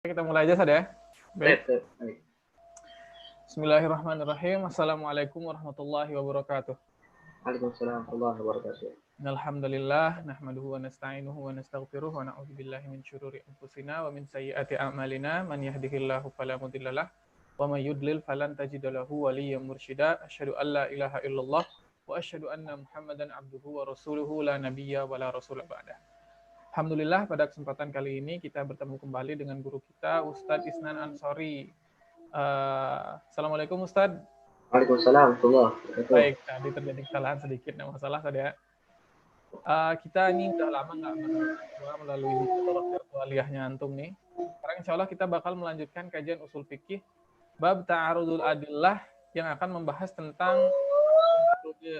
Kita mulai aja saja. Baik. Baik. Bismillahirrahmanirrahim. Assalamualaikum warahmatullahi wabarakatuh. Waalaikumsalam warahmatullahi wabarakatuh. Alhamdulillah nahmaduhu wa nasta'inuhu wa nastaghfiruh wa na'udzu billahi min syururi anfusina wa min sayyiati a'malina man yahdihillahu fala mudhillalah wa may yudlil falan tajida lahu waliyyan mursyida. Asyhadu an la ilaha illallah wa asyhadu anna Muhammadan abduhu wa rasuluhu la nabiyya wa la rasula ba'da. Alhamdulillah pada kesempatan kali ini kita bertemu kembali dengan guru kita Ustadz Isnan Ansori. Assalamualaikum Ustadz. Waalaikumsalam warahmatullahi wabarakatuh. Baik, tadi terjadi kesalahan sedikit, tidak masalah saja. Kita ini udah lama nggak berdua melalui muhadharah virtualiyahnya antum nih. Sekarang insya Allah kita bakal melanjutkan kajian usul fikih bab ta'arudul adillah yang akan membahas tentang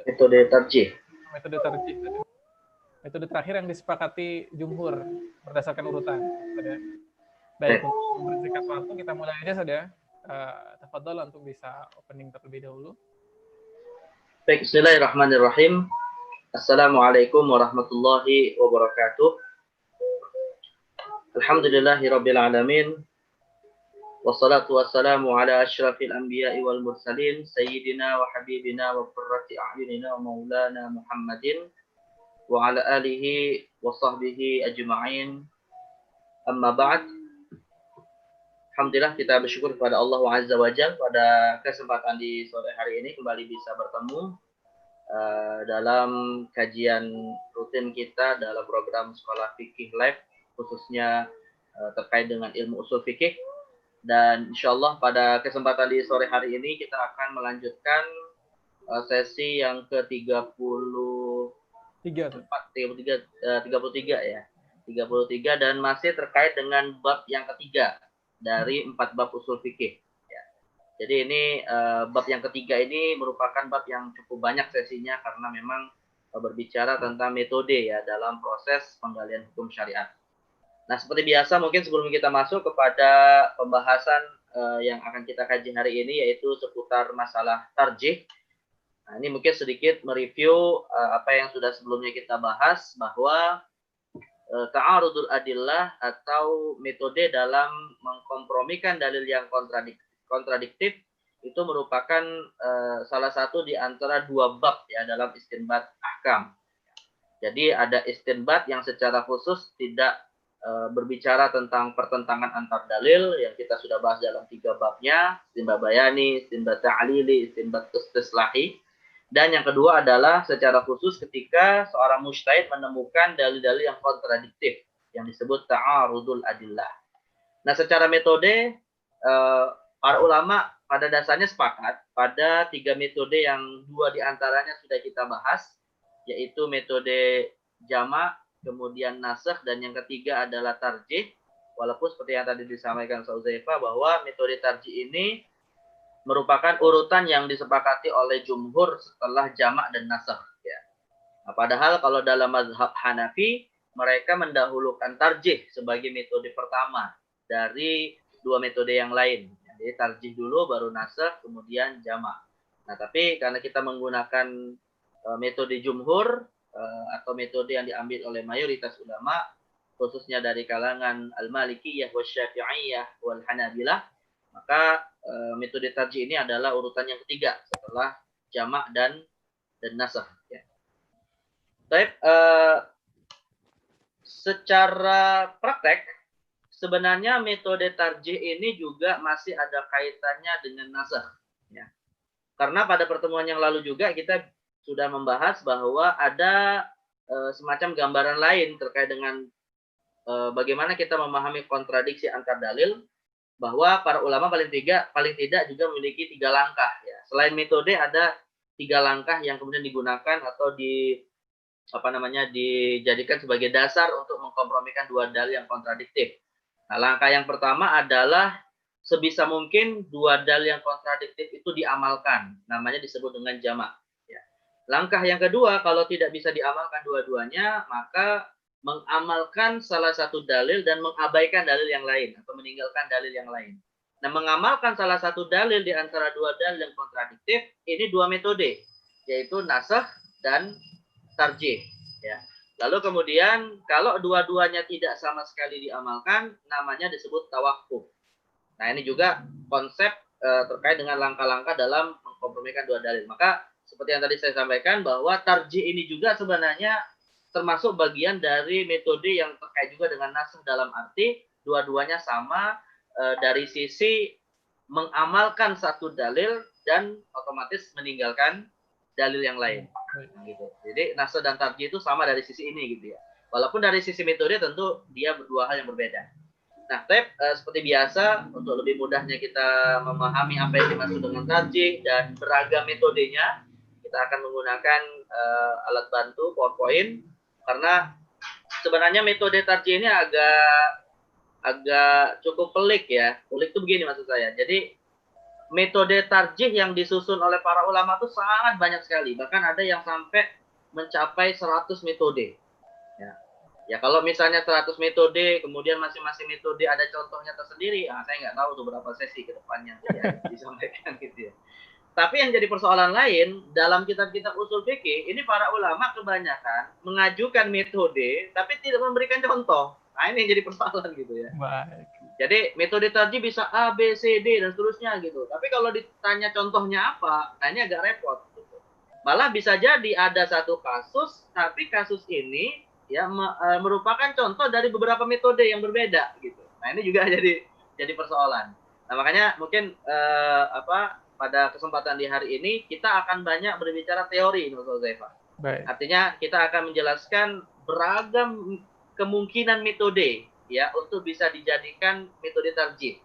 metode tarjih. Metode terakhir yang disepakati jumhur berdasarkan urutan. Baik, untuk mempersingkat waktu kita mulai aja saja. Tafadhol untuk bisa opening terlebih dahulu. Baik, bismillahirrahmanirrahim. Assalamualaikum warahmatullahi wabarakatuh. Alhamdulillahirabbil alamin. Wassalatu wassalamu ala asyrafil anbiya'i wal mursalin sayyidina wa habibina wa qurrati a'yunina wa maulana Muhammadin wa ala alihi wa sahbihi ajma'in. Amma ba'd. Alhamdulillah kita bersyukur kepada Allah Azza wa Jalla pada kesempatan di sore hari ini kembali bisa bertemu dalam kajian rutin kita dalam program Sekolah Fikih Live, khususnya terkait dengan ilmu usul fikih. Dan insyaallah pada kesempatan di sore hari ini kita akan melanjutkan sesi yang ke-33 ya. 33 dan masih terkait dengan bab yang ketiga dari 4 bab usul fikih. Ya. Jadi ini bab yang ketiga ini merupakan bab yang cukup banyak sesinya karena memang berbicara tentang metode ya dalam proses penggalian hukum syariat. Nah, seperti biasa mungkin sebelum kita masuk kepada pembahasan yang akan kita kaji hari ini yaitu seputar masalah tarjih. Nah, ini mungkin sedikit mereview apa yang sudah sebelumnya kita bahas bahwa ta'arudul adillah atau metode dalam mengkompromikan dalil yang kontradiktif itu merupakan salah satu di antara dua bab ya dalam istinbat ahkam. Jadi ada istinbat yang secara khusus tidak berbicara tentang pertentangan antar dalil yang kita sudah bahas dalam 3 babnya, istinbat bayani, istinbat ta'lili, istinbat istislahi. Dan yang kedua adalah secara khusus ketika seorang mujtahid menemukan dalil-dalil yang kontradiktif yang disebut ta'arudul adillah. Nah, secara metode para ulama pada dasarnya sepakat pada 3 metode yang 2 diantaranya sudah kita bahas, yaitu metode jamak, kemudian nasakh, dan yang ketiga adalah tarjih. Walaupun seperti yang tadi disampaikan Sauzaifah bahwa metode tarjih ini merupakan urutan yang disepakati oleh jumhur setelah jamak dan nasakh ya. Nah, padahal kalau dalam mazhab Hanafi mereka mendahulukan tarjih sebagai metode pertama dari 2 metode yang lain. Jadi tarjih dulu baru nasakh kemudian jamak. Nah, tapi karena kita menggunakan metode jumhur atau metode yang diambil oleh mayoritas ulama khususnya dari kalangan Al-Malikiyah wasy-Syafi'iyah wal Hanabilah, maka metode tarjih ini adalah urutan yang ketiga setelah jamak dan nasakh ya. Baik, secara praktek sebenarnya metode tarjih ini juga masih ada kaitannya dengan nasakh ya. Karena pada pertemuan yang lalu juga kita sudah membahas bahwa ada semacam gambaran lain terkait dengan bagaimana kita memahami kontradiksi antar dalil, bahwa para ulama paling tidak juga memiliki 3 langkah ya. Selain metode ada 3 langkah yang kemudian digunakan atau dijadikan sebagai dasar untuk mengkompromikan 2 dalil yang kontradiktif. Nah, langkah yang pertama adalah sebisa mungkin 2 dalil yang kontradiktif itu diamalkan. Namanya disebut dengan jamak ya. Langkah yang kedua, kalau tidak bisa diamalkan dua-duanya, maka mengamalkan salah satu dalil dan mengabaikan dalil yang lain atau meninggalkan dalil yang lain. Nah, mengamalkan salah satu dalil di antara 2 dalil yang kontradiktif ini 2 metode, yaitu nasakh dan tarjih ya. Lalu kemudian kalau dua-duanya tidak sama sekali diamalkan, namanya disebut tawakuf. Nah, ini juga konsep terkait dengan langkah-langkah dalam mengkompromikan dua dalil. Maka seperti yang tadi saya sampaikan bahwa tarjih ini juga sebenarnya termasuk bagian dari metode yang terkait juga dengan nasakh dalam arti dua-duanya sama dari sisi mengamalkan satu dalil dan otomatis meninggalkan dalil yang lain. Gitu. Jadi nasakh dan tarjih itu sama dari sisi ini gitu ya. Walaupun dari sisi metode tentu dia dua hal yang berbeda. Nah, seperti biasa untuk lebih mudahnya kita memahami apa yang dimaksud dengan tarjih dan beragam metodenya, kita akan menggunakan alat bantu PowerPoint karena sebenarnya metode tarjih ini agak cukup pelik ya. Pelik itu begini maksud saya. Jadi metode tarjih yang disusun oleh para ulama itu sangat banyak sekali. Bahkan ada yang sampai mencapai 100 metode. Ya kalau misalnya 100 metode, kemudian masing-masing metode ada contohnya tersendiri, saya nggak tahu tuh berapa sesi ke depannya ya, disampaikan gitu ya. Tapi yang jadi persoalan lain, dalam kitab-kitab usul fikih, ini para ulama kebanyakan mengajukan metode, tapi tidak memberikan contoh. Nah ini yang jadi persoalan gitu ya. Baik. Jadi metode tarjih bisa A, B, C, D, dan seterusnya gitu. Tapi kalau ditanya contohnya apa, nah ini agak repot. Gitu. Malah bisa jadi ada satu kasus, tapi kasus ini ya merupakan contoh dari beberapa metode yang berbeda gitu. Nah ini juga jadi persoalan. Nah makanya mungkin pada kesempatan di hari ini kita akan banyak berbicara teori, Mas Zaifa. Artinya kita akan menjelaskan beragam kemungkinan metode ya untuk bisa dijadikan metode tarjih.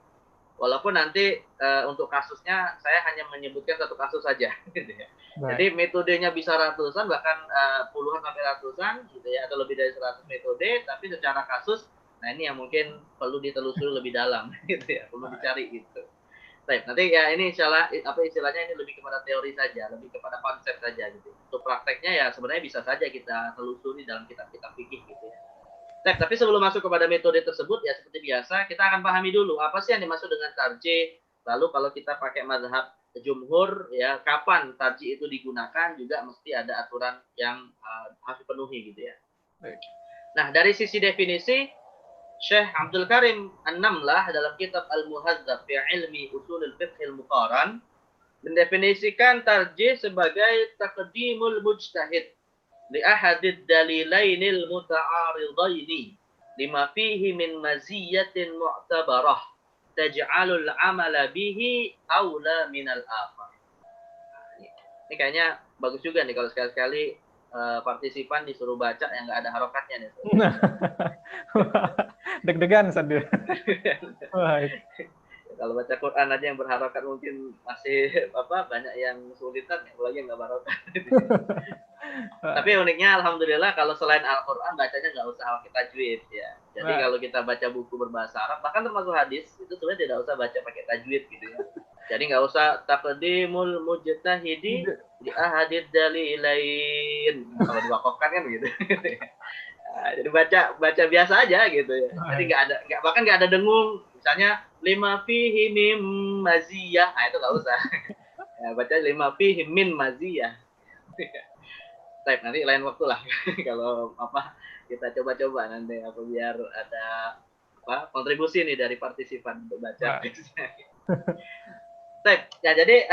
Walaupun nanti untuk kasusnya saya hanya menyebutkan satu kasus saja gitu ya. Jadi metodenya bisa ratusan bahkan puluhan sampai ratusan gitu ya atau lebih dari 100 metode, tapi secara kasus nah ini yang mungkin perlu ditelusuri lebih dalam gitu ya, perlu dicari gitu. Baik, nanti ya ini insyaallah istilahnya ini lebih kepada teori saja, lebih kepada konsep saja gitu. Untuk prakteknya ya sebenarnya bisa saja kita telusuri dalam kitab-kitab fikih gitu ya. Tapi sebelum masuk kepada metode tersebut, ya seperti biasa, kita akan pahami dulu apa sih yang dimaksud dengan tarjih. Lalu kalau kita pakai mazhab jumhur, ya kapan tarjih itu digunakan juga mesti ada aturan yang harus dipenuhi gitu ya. Nah, dari sisi definisi, Syekh Abdul Karim An-Namlah dalam kitab Al-Muhadzab fi Ilmi Usulul Fiqh Al-Muqaran mendefinisikan tarjih sebagai taqdimul mujtahid li ahadid dalilainil muta'aridaini lima fihi min maziyatin mu'tabarah taj'alul amala bihi aula minal akhar. Ini kayaknya bagus juga nih kalau sekali-sekali partisipan disuruh baca yang nggak ada harokatnya nih. Deg-degan sadar. Kalau baca Quran aja yang berharokat mungkin masih banyak yang kesulitan, apalagi yang nggak barokah. Tapi uniknya alhamdulillah kalau selain Al-Quran bacanya nggak usah pakai tajwid ya. Jadi kalau kita baca buku berbahasa Arab bahkan termasuk hadis itu sebenarnya tidak usah baca pakai tajwid gitu ya. Jadi nggak usah taqdimul mujtahidi di ahadid dalilain. Kalau diwakafkan kan gitu. Nah, jadi baca biasa aja gitu ya. Jadi bahkan nggak ada dengung. Misalnya lima fihi mim maziyah, nah itu nggak usah. Ya, baca lima fihi min maziyah. Nanti lain waktu lah kalau kita coba-coba nanti biar ada kontribusi nih dari partisipan untuk baca. Ya jadi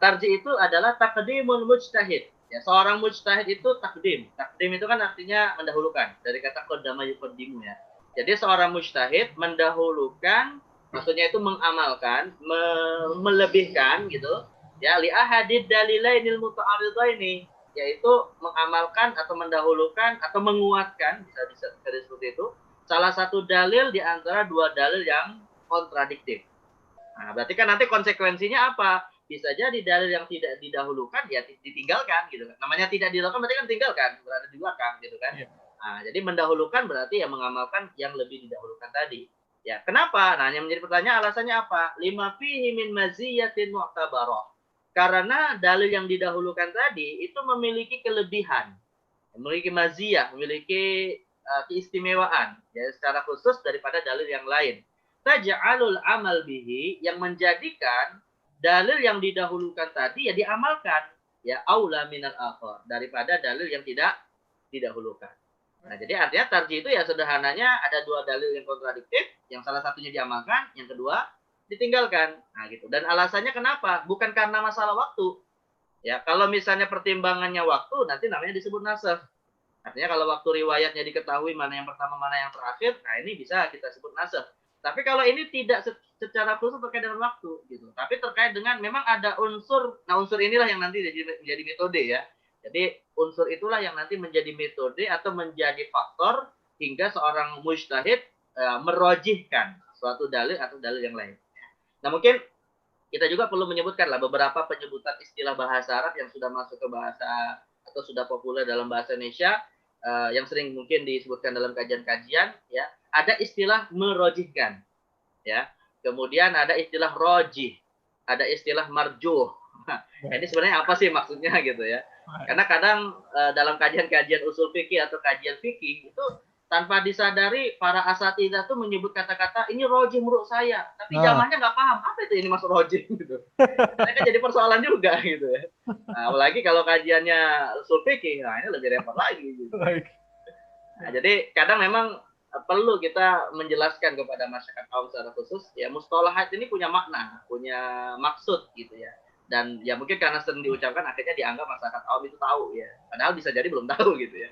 tarjih itu adalah taqdimul mujtahid. Ya, seorang mujtahid itu takdim. Takdim itu kan artinya mendahulukan dari kata qaddama yuqaddimu ya. Jadi seorang mujtahid mendahulukan, maksudnya itu mengamalkan, melebihkan gitu ya li ahadid dalilainil muta'aridaini, yaitu mengamalkan atau mendahulukan atau menguatkan bisa seperti itu salah satu dalil di antara dua dalil yang kontradiktif. Nah, berarti kan nanti konsekuensinya apa? Bisa jadi dalil yang tidak didahulukan ya ditinggalkan gitu kan. Namanya tidak didahulukan berarti kan tinggalkan, berada di belakang gitu kan. Yeah. Nah, jadi mendahulukan berarti ya mengamalkan yang lebih didahulukan tadi. Ya, kenapa? Nah, yang menjadi pertanyaan alasannya apa? Lima fihi min maziyatin mu'tabarah. Karena dalil yang didahulukan tadi itu memiliki kelebihan, memiliki maziyah, memiliki keistimewaan ya secara khusus daripada dalil yang lain. Taj'alul amal bihi, yang menjadikan dalil yang didahulukan tadi ya diamalkan ya aula minal akhar, daripada dalil yang tidak didahulukan. Nah, jadi artinya tarjih itu ya sederhananya ada dua dalil yang kontradiktif, yang salah satunya diamalkan, yang kedua ditinggalkan. Nah, gitu. Dan alasannya kenapa? Bukan karena masalah waktu. Ya, kalau misalnya pertimbangannya waktu, nanti namanya disebut nasakh. Artinya kalau waktu riwayatnya diketahui mana yang pertama, mana yang terakhir, nah ini bisa kita sebut nasakh. Tapi kalau ini tidak secara khusus terkait dengan waktu, gitu. Tapi terkait dengan memang ada unsur, nah unsur inilah yang nanti menjadi metode ya. Jadi unsur itulah yang nanti menjadi metode atau menjadi faktor hingga seorang mujtahid merojihkan suatu dalil atau dalil yang lain. Nah mungkin kita juga perlu menyebutkan lah beberapa penyebutan istilah bahasa Arab yang sudah masuk ke bahasa atau sudah populer dalam bahasa Indonesia yang sering mungkin disebutkan dalam kajian-kajian ya. Ada istilah merojihkan ya. Kemudian ada istilah rojih, ada istilah marjuh. Ini sebenarnya apa sih maksudnya gitu ya? Karena kadang dalam kajian-kajian usul fikih atau kajian fikih itu tanpa disadari para asatidzah tuh menyebut kata-kata ini rojih menurut saya, tapi jamaahnya nggak paham apa itu ini maksud rojih gitu. Ini kan jadi persoalan juga gitu ya. Nah, apalagi kalau kajiannya usul fikih, nah ini lebih repot lagi gitu. Nah, jadi kadang memang perlu kita menjelaskan kepada masyarakat awam secara khusus ya mustalahat ini punya makna, punya maksud gitu ya. Dan ya mungkin karena sering diucapkan akhirnya dianggap masyarakat awam itu tahu ya. Padahal bisa jadi belum tahu gitu ya.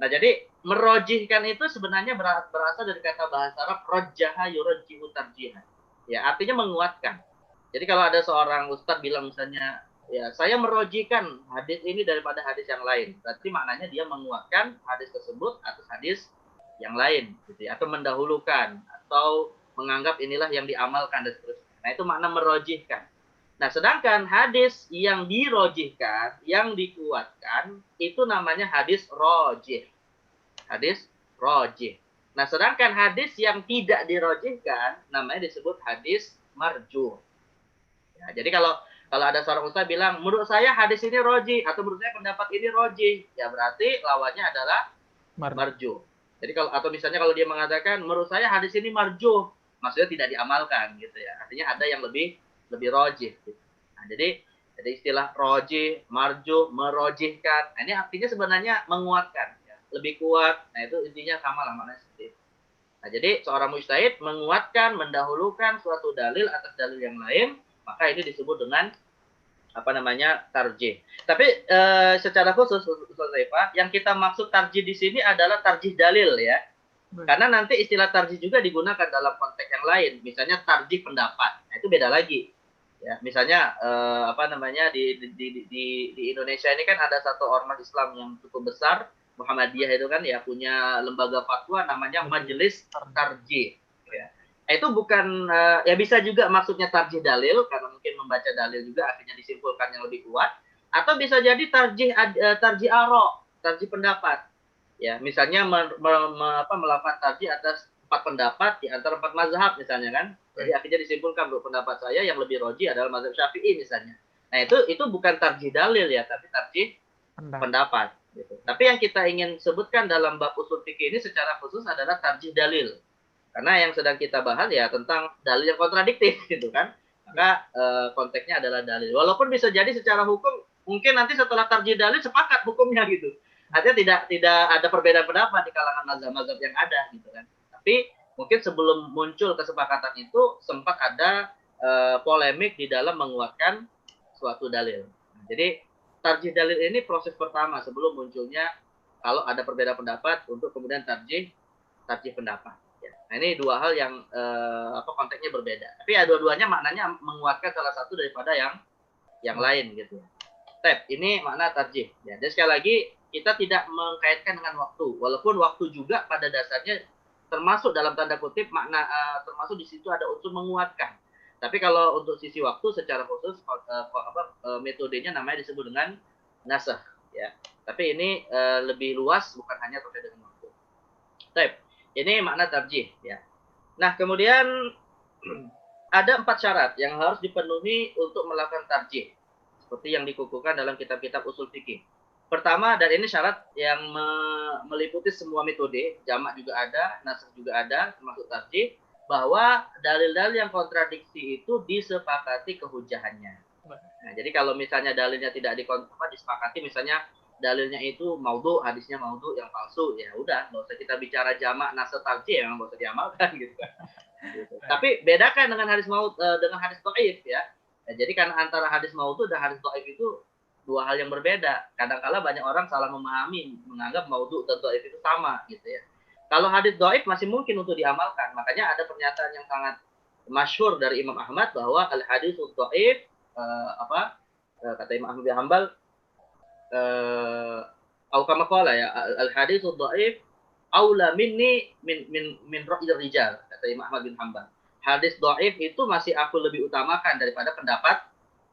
Nah, jadi merojihkan itu sebenarnya berasal dari kata bahasa Arab rojjaha yurajjihu tarjihan. Ya, artinya menguatkan. Jadi kalau ada seorang ustadz bilang misalnya, ya saya merojihkan hadis ini daripada hadis yang lain. Berarti maknanya dia menguatkan hadis tersebut atas hadis yang lain, gitu ya. Atau mendahulukan, atau menganggap inilah yang diamalkan dan seterusnya. Nah, itu makna merojihkan. Nah, sedangkan hadis yang dirojihkan, yang dikuatkan, itu namanya hadis rojih. Hadis rojih. Nah, sedangkan hadis yang tidak dirojihkan, namanya disebut hadis marjuh. Ya, jadi kalau ada seorang ustaz bilang, menurut saya hadis ini roji, atau menurut saya pendapat ini roji, ya berarti lawannya adalah marjuh. Jadi kalau atau misalnya kalau dia mengatakan, menurut saya hadis ini marjuh, maksudnya tidak diamalkan gitu ya. Artinya ada yang lebih roji. Gitu. Nah, jadi istilah roji, marjuh, merojihkan. Nah, ini artinya sebenarnya menguatkan, ya. Lebih kuat. Nah itu intinya sama lah maknanya seperti itu. Nah, jadi seorang mujtahid menguatkan, mendahulukan suatu dalil atas dalil yang lain, maka ini disebut dengan apa namanya tarjih. Tapi secara khusus Ustaz Zaifah, yang kita maksud tarjih di sini adalah tarjih dalil ya. Karena nanti istilah tarjih juga digunakan dalam konteks yang lain, misalnya tarjih pendapat. Nah, itu beda lagi. Ya, misalnya apa namanya di Indonesia ini kan ada satu ormas Islam yang cukup besar, Muhammadiyah itu kan ya punya lembaga fatwa namanya Majelis Tarjih. Ya. Itu bukan ya bisa juga maksudnya tarjih dalil karena mungkin membaca dalil juga akhirnya disimpulkan yang lebih kuat, atau bisa jadi tarjih aro, tarjih pendapat. Ya, misalnya melakukan tarjih atas 4 pendapat di antara 4 mazhab misalnya kan. Jadi akhirnya disimpulkan bahwa pendapat saya yang lebih roji adalah mazhab Syafi'i misalnya. Nah, itu bukan tarjih dalil ya, tapi tarjih pendapat gitu. Tapi yang kita ingin sebutkan dalam bab usul fikih ini secara khusus adalah tarjih dalil. Karena yang sedang kita bahas ya tentang dalil yang kontradiktif gitu kan. Maka konteksnya adalah dalil. Walaupun bisa jadi secara hukum mungkin nanti setelah tarjih dalil sepakat hukumnya gitu. Artinya tidak ada perbedaan pendapat di kalangan mazhab-mazhab yang ada gitu kan. Tapi mungkin sebelum muncul kesepakatan itu sempat ada polemik di dalam menguatkan suatu dalil. Nah, jadi tarjih dalil ini proses pertama sebelum munculnya kalau ada perbedaan pendapat untuk kemudian tarjih pendapat. Nah, ini dua hal yang konteksnya berbeda. Tapi ya dua-duanya maknanya menguatkan salah satu daripada yang lain gitu. Step ini makna tarjih. Ya, dan sekali lagi kita tidak mengkaitkan dengan waktu, walaupun waktu juga pada dasarnya termasuk dalam tanda kutip makna termasuk di situ ada unsur menguatkan. Tapi kalau untuk sisi waktu secara khusus metodenya namanya disebut dengan nasakh. Ya. Tapi ini lebih luas bukan hanya terkait dengan waktu. Step. Ini makna tarjih ya. Nah, kemudian ada 4 syarat yang harus dipenuhi untuk melakukan tarjih. Seperti yang dikukuhkan dalam kitab-kitab usul fikih. Pertama, dan ini syarat yang meliputi semua metode, jamak juga ada, nasakh juga ada, termasuk tarjih, bahwa dalil-dalil yang kontradiksi itu disepakati kehujahannya. Nah, jadi kalau misalnya dalilnya tidak disepakati, misalnya dalilnya itu maudhu, hadisnya maudhu yang palsu, ya udah nggak usah kita bicara jamak nas tarjih, emang nggak usah diamalkan gitu kan. Gitu. Tapi bedakan dengan dengan hadis dhaif ya. Jadi kan antara hadis maudhu dan hadis dhaif itu dua hal yang berbeda. Kadang-kala banyak orang salah memahami, menganggap maudhu dan dhaif itu sama gitu ya. Kalau hadis dhaif masih mungkin untuk diamalkan. Makanya ada pernyataan yang sangat masyhur dari Imam Ahmad bahwa al hadis dhaif kata Imam Ahmad bin Hanbal au kama qala ya al hadis dhaif aula minni min ra'yir rijal, kata Imam Ahmad bin Hanbal. Hadis dhaif itu masih aku lebih utamakan daripada pendapat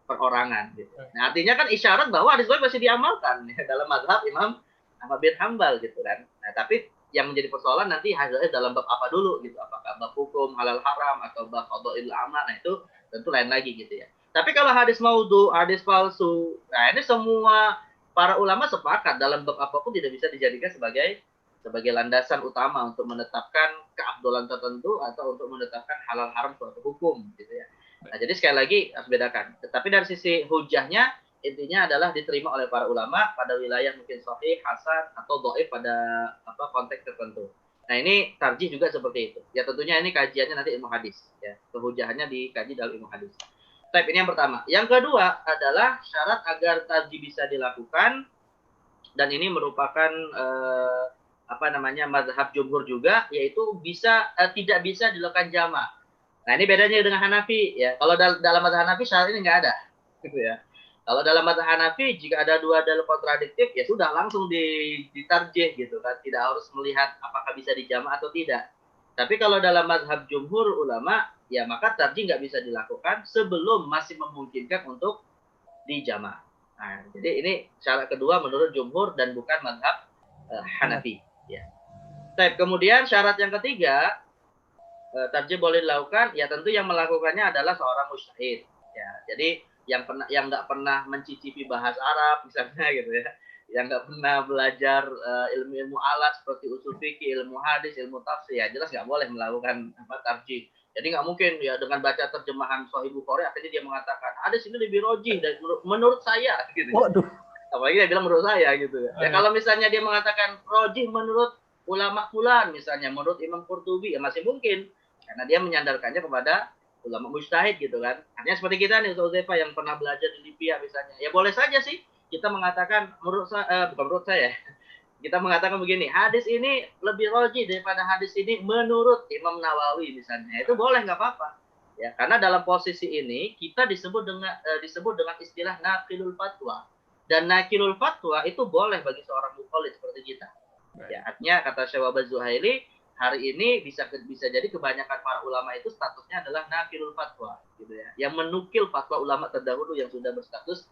perorangan gitu. Nah, artinya kan isyarat bahwa hadis dhaif masih diamalkan ya, dalam mazhab Imam Ahmad bin Hanbal gitu kan. Nah, tapi yang menjadi persoalan nanti hadisnya dalam bab apa dulu gitu. Apakah bab hukum halal haram atau bab fadhailul amal. Nah, itu tentu lain lagi gitu ya. Tapi kalau hadis maudhu, hadis palsu, nah ini semua para ulama sepakat dalam bab apapun tidak bisa dijadikan sebagai landasan utama untuk menetapkan keabdolan tertentu atau untuk menetapkan halal haram suatu hukum gitu ya. Nah, jadi sekali lagi harus bedakan. Tetapi dari sisi hujahnya intinya adalah diterima oleh para ulama pada wilayah mungkin sahih, hasan atau dhaif pada konteks tertentu. Nah, ini tarjih juga seperti itu. Ya tentunya ini kajiannya nanti ilmu hadis ya. Kehujahannya dikaji dalam ilmu hadis. Type ini yang pertama. Yang kedua adalah syarat agar tarjih bisa dilakukan, dan ini merupakan mazhab jumhur juga, yaitu tidak bisa dilakukan jamak. Nah, ini bedanya dengan Hanafi ya. Kalau dalam mazhab Hanafi syarat ini nggak ada gitu ya. Kalau dalam mazhab Hanafi jika ada dua dalil kontradiktif ya sudah langsung ditarjih gitu kan, tidak harus melihat apakah bisa dijamak atau tidak. Tapi kalau dalam mazhab jumhur ulama ya maka tarjih nggak bisa dilakukan sebelum masih memungkinkan untuk dijamak. Nah, jadi ini syarat kedua menurut jumhur dan bukan mazhab Hanafi ya. Kemudian syarat yang ketiga, tarjih boleh dilakukan ya tentu yang melakukannya adalah seorang mujtahid ya. Jadi yang nggak pernah mencicipi bahasa Arab misalnya gitu ya, yang nggak pernah belajar ilmu-ilmu alat seperti usul fikih, ilmu hadis, ilmu tafsir, ya jelas nggak boleh melakukan tarjih. Jadi nggak mungkin ya dengan baca terjemahan Sahih Bukhari akhirnya dia mengatakan hadis ini lebih rojih dari menurut saya gitu. Waduh. Apalagi dia bilang menurut saya gitu ya. Ya kalau misalnya dia mengatakan rojih menurut ulama fulan misalnya, menurut Imam Qurtubi ya masih mungkin karena dia menyandarkannya kepada ulama mujtahid gitu kan. Artinya seperti kita nih Ustaz Zefa yang pernah belajar di Libya misalnya. Ya boleh saja sih kita mengatakan bukan menurut saya. Kita mengatakan begini, hadis ini lebih rojih daripada hadis ini menurut Imam Nawawi misalnya. Itu boleh nggak apa-apa. Ya, karena dalam posisi ini kita disebut dengan istilah naqilul fatwa. Dan naqilul fatwa itu boleh bagi seorang muqallid seperti kita. Ya, artinya kata Syekh Wahbaz Zuhaili, hari ini bisa jadi kebanyakan para ulama itu statusnya adalah naqilul fatwa gitu ya, yang menukil fatwa ulama terdahulu yang sudah berstatus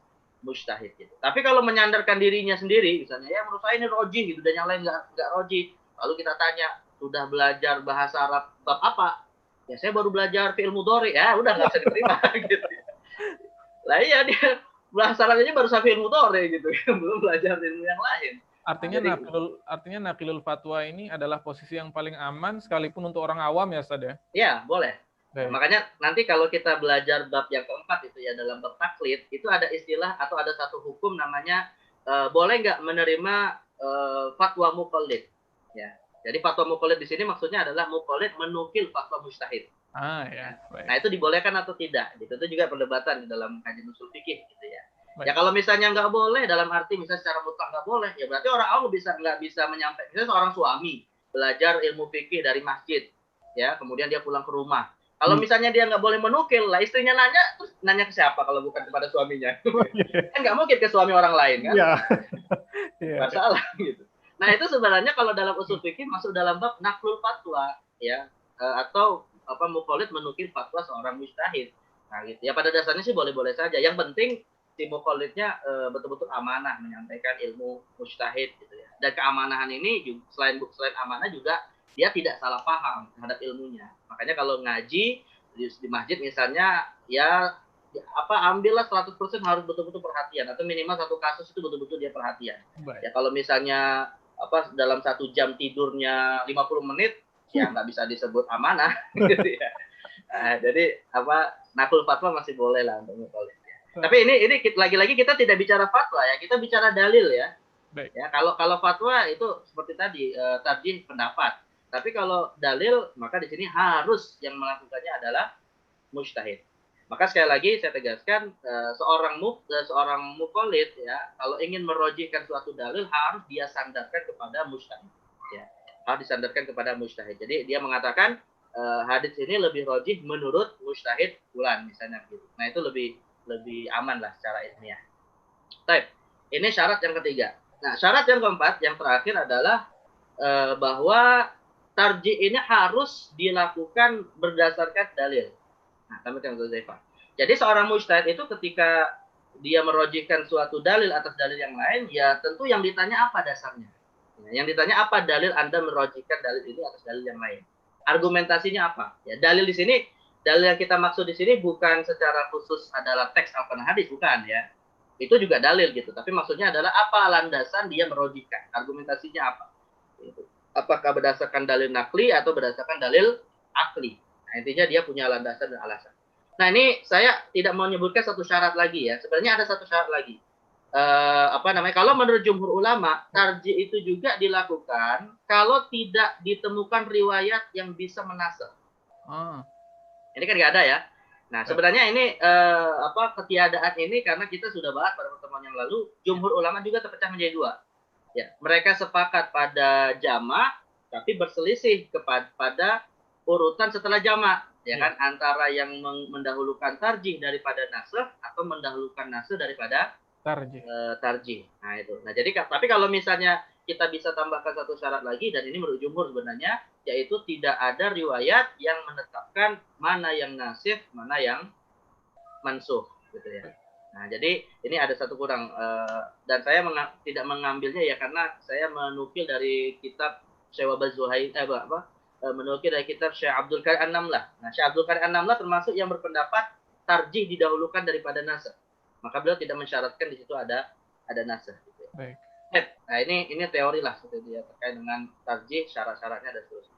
mujtahid gitu. Tapi kalau menyandarkan dirinya sendiri misalnya ya menurut saya ini rojih gitu dan yang lain nggak rojih, lalu kita tanya sudah belajar bahasa Arab bab apa, ya saya baru belajar fi'il mudhari, ya udah nggak bisa diterima gitu. Lah iya dia bahasa Arabnya baru sampai fi'il mudhari gitu, belum belajar ilmu yang lain. Artinya naqilul fatwa ini adalah posisi yang paling aman sekalipun untuk orang awam ya Ustaz ya? Ya, boleh. Nah, makanya nanti kalau kita belajar bab yang keempat itu ya dalam bab taklid itu ada istilah atau ada satu hukum namanya boleh nggak menerima fatwa muqallid ya. Jadi fatwa muqallid di sini maksudnya adalah muqallid menukil fatwa mujtahid. Ya. Baik. Nah, itu dibolehkan atau tidak? Itu juga perdebatan di dalam kajian usul fikih gitu ya. Baik. Ya kalau misalnya nggak boleh dalam arti misalnya secara mutlak nggak boleh, ya berarti orang awam nggak bisa menyampaikan. Misalnya seorang suami belajar ilmu fikih dari masjid, ya kemudian dia pulang ke rumah. Kalau misalnya dia nggak boleh menukil, lah istrinya nanya, terus nanya ke siapa kalau bukan kepada suaminya? Kan nggak mungkin ke suami orang lain kan? Masalah gitu. Nah itu sebenarnya kalau dalam usul fikih masuk dalam bab naqlul fatwa, ya atau muqallid menukil fatwa seorang mujtahid. Nah gitu. Ya pada dasarnya sih boleh-boleh saja. Yang penting si muqallidnya betul-betul amanah menyampaikan ilmu mujtahid gitu ya. Dan keamanahan ini juga, selain amanah juga dia tidak salah paham terhadap ilmunya. Makanya kalau ngaji di masjid misalnya ya ambillah 100% harus betul-betul perhatian atau minimal satu kasus itu betul-betul dia perhatian. Baik. Ya kalau misalnya dalam 1 jam tidurnya 50 menit ya nggak bisa disebut amanah gitu ya. Nah, jadi naqul fatwa masih boleh lah untuk muqallid. Tapi ini lagi-lagi kita tidak bicara fatwa ya, kita bicara dalil ya. Baik. Ya, kalau fatwa itu seperti tadi tarjih pendapat. Tapi kalau dalil maka di sini harus yang melakukannya adalah mujtahid. Maka sekali lagi saya tegaskan seorang muqallid ya, kalau ingin merojihkan suatu dalil harus dia sandarkan kepada mujtahid. Ya, harus disandarkan kepada mujtahid. Jadi dia mengatakan hadis ini lebih rojih menurut mujtahid fulan misalnya gitu. Nah, itu lebih aman lah secara ilmiah. Baik. Ini syarat yang ketiga. Nah, syarat yang keempat, yang terakhir adalah bahwa tarjih ini harus dilakukan berdasarkan dalil. Nah, kami yang Zaifah. Jadi seorang mujtahid itu ketika dia merojihkan suatu dalil atas dalil yang lain, ya tentu yang ditanya apa dasarnya. Ya, yang ditanya apa dalil Anda merojihkan dalil ini atas dalil yang lain. Argumentasinya apa? Ya, dalil di sini, dalil yang kita maksud di sini bukan secara khusus adalah teks Al-Quran hadis, bukan ya. Itu juga dalil gitu. Tapi maksudnya adalah apa landasan dia merojihkan. Argumentasinya apa. Gitu. Apakah berdasarkan dalil nakli atau berdasarkan dalil akli. Nah, intinya dia punya landasan dan alasan. Nah, ini saya tidak mau menyebutkan satu syarat lagi ya. Sebenarnya ada satu syarat lagi. Kalau menurut jumhur ulama, tarjih itu juga dilakukan kalau tidak ditemukan riwayat yang bisa menasakh. Ini kan nggak ada ya. Nah, sebenarnya ini ketiadaan ini karena kita sudah bahas pada pertemuan yang lalu, jumhur ulama juga terpecah menjadi dua. Ya, mereka sepakat pada jamak tapi berselisih pada urutan setelah jamak, ya kan, antara yang mendahulukan tarjih daripada nasakh atau mendahulukan nasakh daripada tarjih. Nah, itu. Nah, jadi tapi kalau misalnya kita bisa tambahkan satu syarat lagi, dan ini menurut jumhur sebenarnya, yaitu tidak ada riwayat yang menetapkan mana yang nasikh, mana yang mansukh, gitu ya. Nah, jadi ini ada satu kurang, dan saya tidak mengambilnya ya karena saya menukil dari kitab Syekh Wahbah Zuhair, menukil dari kitab Syekh Abdul Qadir An-Namlah. Nah, Syekh Abdul Qadir An-Namlah termasuk yang berpendapat tarjih didahulukan daripada nasakh. Maka beliau tidak mensyaratkan di situ ada nasakh. Gitu ya. Baik. Nah, ini teori lah seperti dia terkait dengan tarjih, syarat-syaratnya dan seterusnya.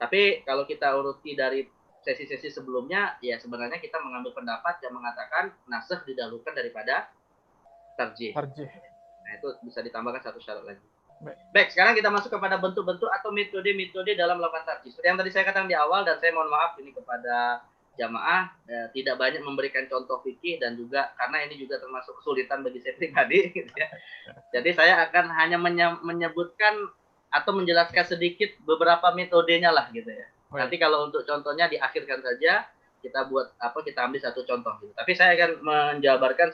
Tapi kalau kita uruti dari sesi-sesi sebelumnya, ya sebenarnya kita mengambil pendapat yang mengatakan nasakh didahulukan daripada tarjih. Nah, itu bisa ditambahkan satu syarat lagi. Baik, sekarang kita masuk kepada bentuk-bentuk atau metode-metode dalam melakukan tarjih. Seperti yang tadi saya katakan di awal, dan saya mohon maaf ini kepada jamaah, tidak banyak memberikan contoh fikih, dan juga karena ini juga termasuk kesulitan bagi saya pribadi gitu ya. Jadi saya akan hanya menyebutkan atau menjelaskan sedikit beberapa metodenya lah gitu ya. Nanti kalau untuk contohnya diakhirkan saja, kita ambil satu contoh gitu. Tapi saya akan menjabarkan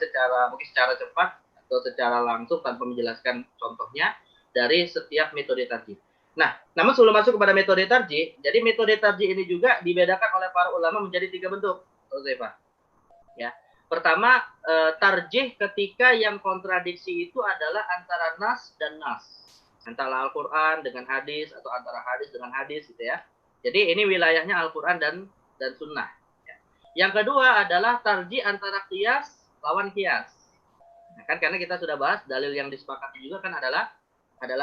mungkin secara cepat atau secara langsung tanpa menjelaskan contohnya dari setiap metode tarjih. Nah, namun sebelum masuk kepada metode tarjih, jadi metode tarjih ini juga dibedakan oleh para ulama menjadi 3 bentuk, Zaifah. Ya. Pertama, tarjih ketika yang kontradiksi itu adalah antara nas dan nas. Antara Al-Quran dengan hadis atau antara hadis dengan hadis gitu ya. Jadi ini wilayahnya Al-Quran dan sunnah. Ya. Yang kedua adalah tarjih antara qiyas lawan qiyas. Nah, kan karena kita sudah bahas dalil yang disepakati juga kan adalah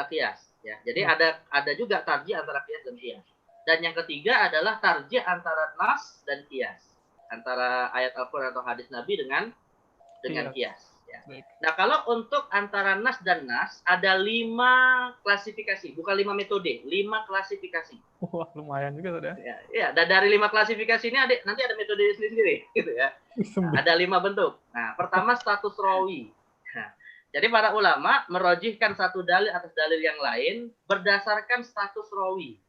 qiyas. Ya, jadi ada juga tarjih antara qiyas dan qiyas. Dan yang ketiga adalah tarjih antara nas dan qiyas. Antara ayat Al-Quran atau hadis Nabi dengan qiyas. Ya. Nah, kalau untuk antara nas dan nas ada 5 klasifikasi, bukan 5 metode, 5 klasifikasi. Wah, lumayan juga sudah. Ya, dan dari 5 klasifikasi ini nanti ada metode sendiri gitu ya. Nah, ada 5 bentuk. Nah, pertama status rawi. Nah, jadi para ulama merojihkan satu dalil atas dalil yang lain berdasarkan status rawi.